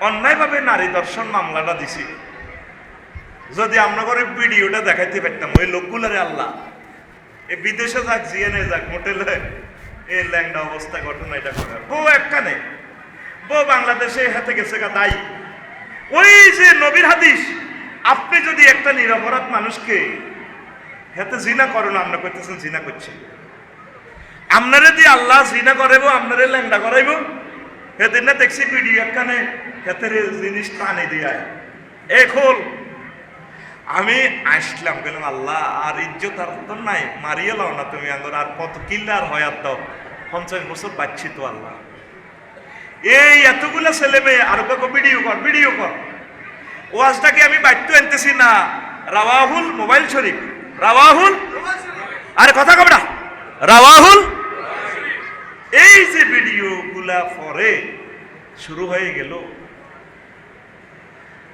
অন্যায়ভাবে নারী দর্শন মামলাটা দিছি, যদি আমরা করে ভিডিওটা দেখাইতে পারতাম ওই লোকগুলারে, আল্লাহ এই বিদেশে যাক জিএনএ যাক মোটেলে এই ল্যাংডা অবস্থা ঘটনা এটা করে। বউ একখানে, বউ বাংলাদেশে হাতে গেছে গা দায়ী। ওই যে নবীর হাদিস, আপনি যদি একটা নিরপরাধ মানুষকে হাতে জিনা করো না, আমরা করতেছেন জিনা করছে, আপনারে দিয়ে আল্লাহ জিনা করাইবো, আপনারে ল্যাংডা করাইবো। সেদিন না দেখছি ভিডিও একখানে হাতের জিনিস টানে দিয়ে এ খোল। আমি আসলাম, গেলাম আল্লাহ আর ইজ্জত আর তো নাই, মারিয়ে লাও না তুমি আঙ্গর, আর কত কিল্লার হয় আর দাও, 50 বছর বাচ্ছি তো আল্লাহ। এই এতগুলো ছেলে মেয়ে আর কাউকে ভিডিও কর, ভিডিও কর। ওয়াজটাকে আমি বাড়তে আনতেছি না, রাওয়াহুল মোবাইল শরীফ, রাওয়াহুল, আরে কথা কবরা, রাওয়াহুল। এই যে ভিডিও গুলা পরে শুরু হয়ে গেল।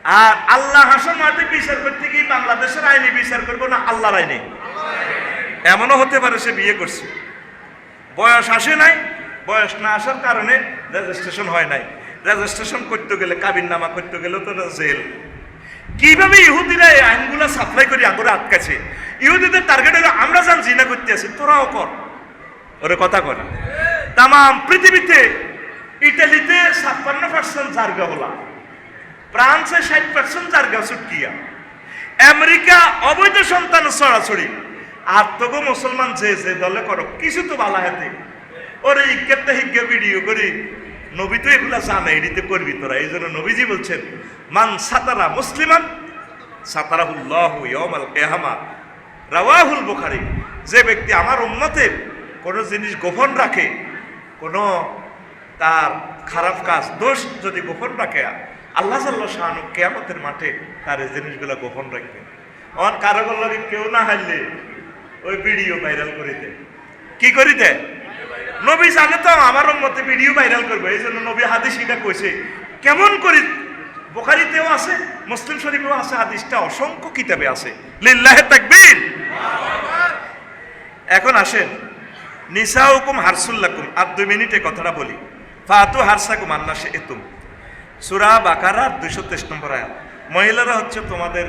আর আল্লাহ হাসন মাঠে বিচার করতে গিয়ে বাংলাদেশের আইনে বিচার করবো না আল্লাহর আইনে? এমনও হতে পারে সে বিয়ে করছে, বয়স আসে নাই, বয়স না আসার কারণে রেজিস্ট্রেশন হয় নাই, রেজিস্ট্রেশন করতে গেলে কাবিন নামা করতে গেলে তো জেল। কিভাবে ইহুদিরা এই আইনগুলো সাপ্লাই করে আগে আটকাছে? ইহুদিদের টার্গেট হলো আমরা যান জিনা করতে আছি, তোরাও কর। ওরে কথা কর। তাম পৃথিবীতে ইটালিতে 56% জারগা হলা, ফ্রান্সে 60% জারগা ছুটকিয়া, আমেরিকা অবৈধ সন্তান ছড়াছড়ি। আর তবু মুসলমান যে যে দলে করো কিছু তো বালা হাতে, ওরে ইজ্ঞাতে হিজ্ঞা ভিডিও করি। নবী তো এগুলা জানে, এডিতে করবি তোরা। এই জন্য নবীজি বলছেন, মান সাতারা মুসলিমান সাতারাহুল্লাহু ইয়াউমাল কিয়ামা, রাওয়াহুল বুখারী। যে ব্যক্তি আমার উম্মতের কোনো জিনিস গোপন রাখে, কোনো তার খারাপ কাজ দোষ যদি গোপন রাখে আল্লাহ জাল্লাহ শাহানু কিয়ামতের মাঠে তার এই জিনিসগুলো গোপন রাখবে। অন কারো গল্লারে কেউ না হারলে ওই ভিডিও ভাইরাল করিতে কি করিতে নবী জানে তো আমার উম্মতে ভিডিও ভাইরাল করবে, এই জন্য নবী হাদিস এটা কইছে। কেমন করি বুখারীতেও আছে, মুসলিম শরীফেও আছে, হাদিসটা অসংখ্য কিতাবে আছে। লিল্লাহি তাকবীর। এখন আসেন নিসাউকুম হারসুল্লাকুম, আর 2 মিনিটে কথাটা বলি। ফাতু হারসাকুম আন্নাশে এতুম, সূরা বাকারার 223 নম্বর আয়াত। মহিলারা হচ্ছে তোমাদের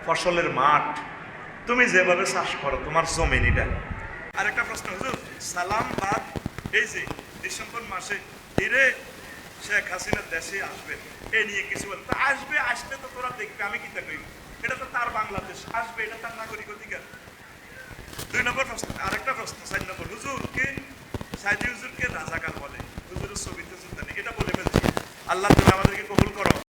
ফসলের মাঠ, তুমি যেভাবে চাষ করো তোমার জমিন এটা। আরেকটা প্রশ্ন, হুজুর সালাম বাদ এই যে ডিসেম্বর মাসে ধীরে শেখ হাসিনা দেশে আসবে এ নিয়ে কিছু বলে, তা আসবে, আসলে তো তোরা দেখবে, আমি কি করি, এটা তো তার বাংলাদেশ, আসবে, এটা তার নাগরিক অধিকার। 2 নম্বর প্রশ্ন। আরেকটা প্রশ্ন 4 নম্বর, হুজুরকে সাইদি হুজুরকে রাজাকার বলে, হুজুরের ছবিতে এটা বলে ফেলছি। আল্লাহ তুমি আমাদেরকে কবুল করো।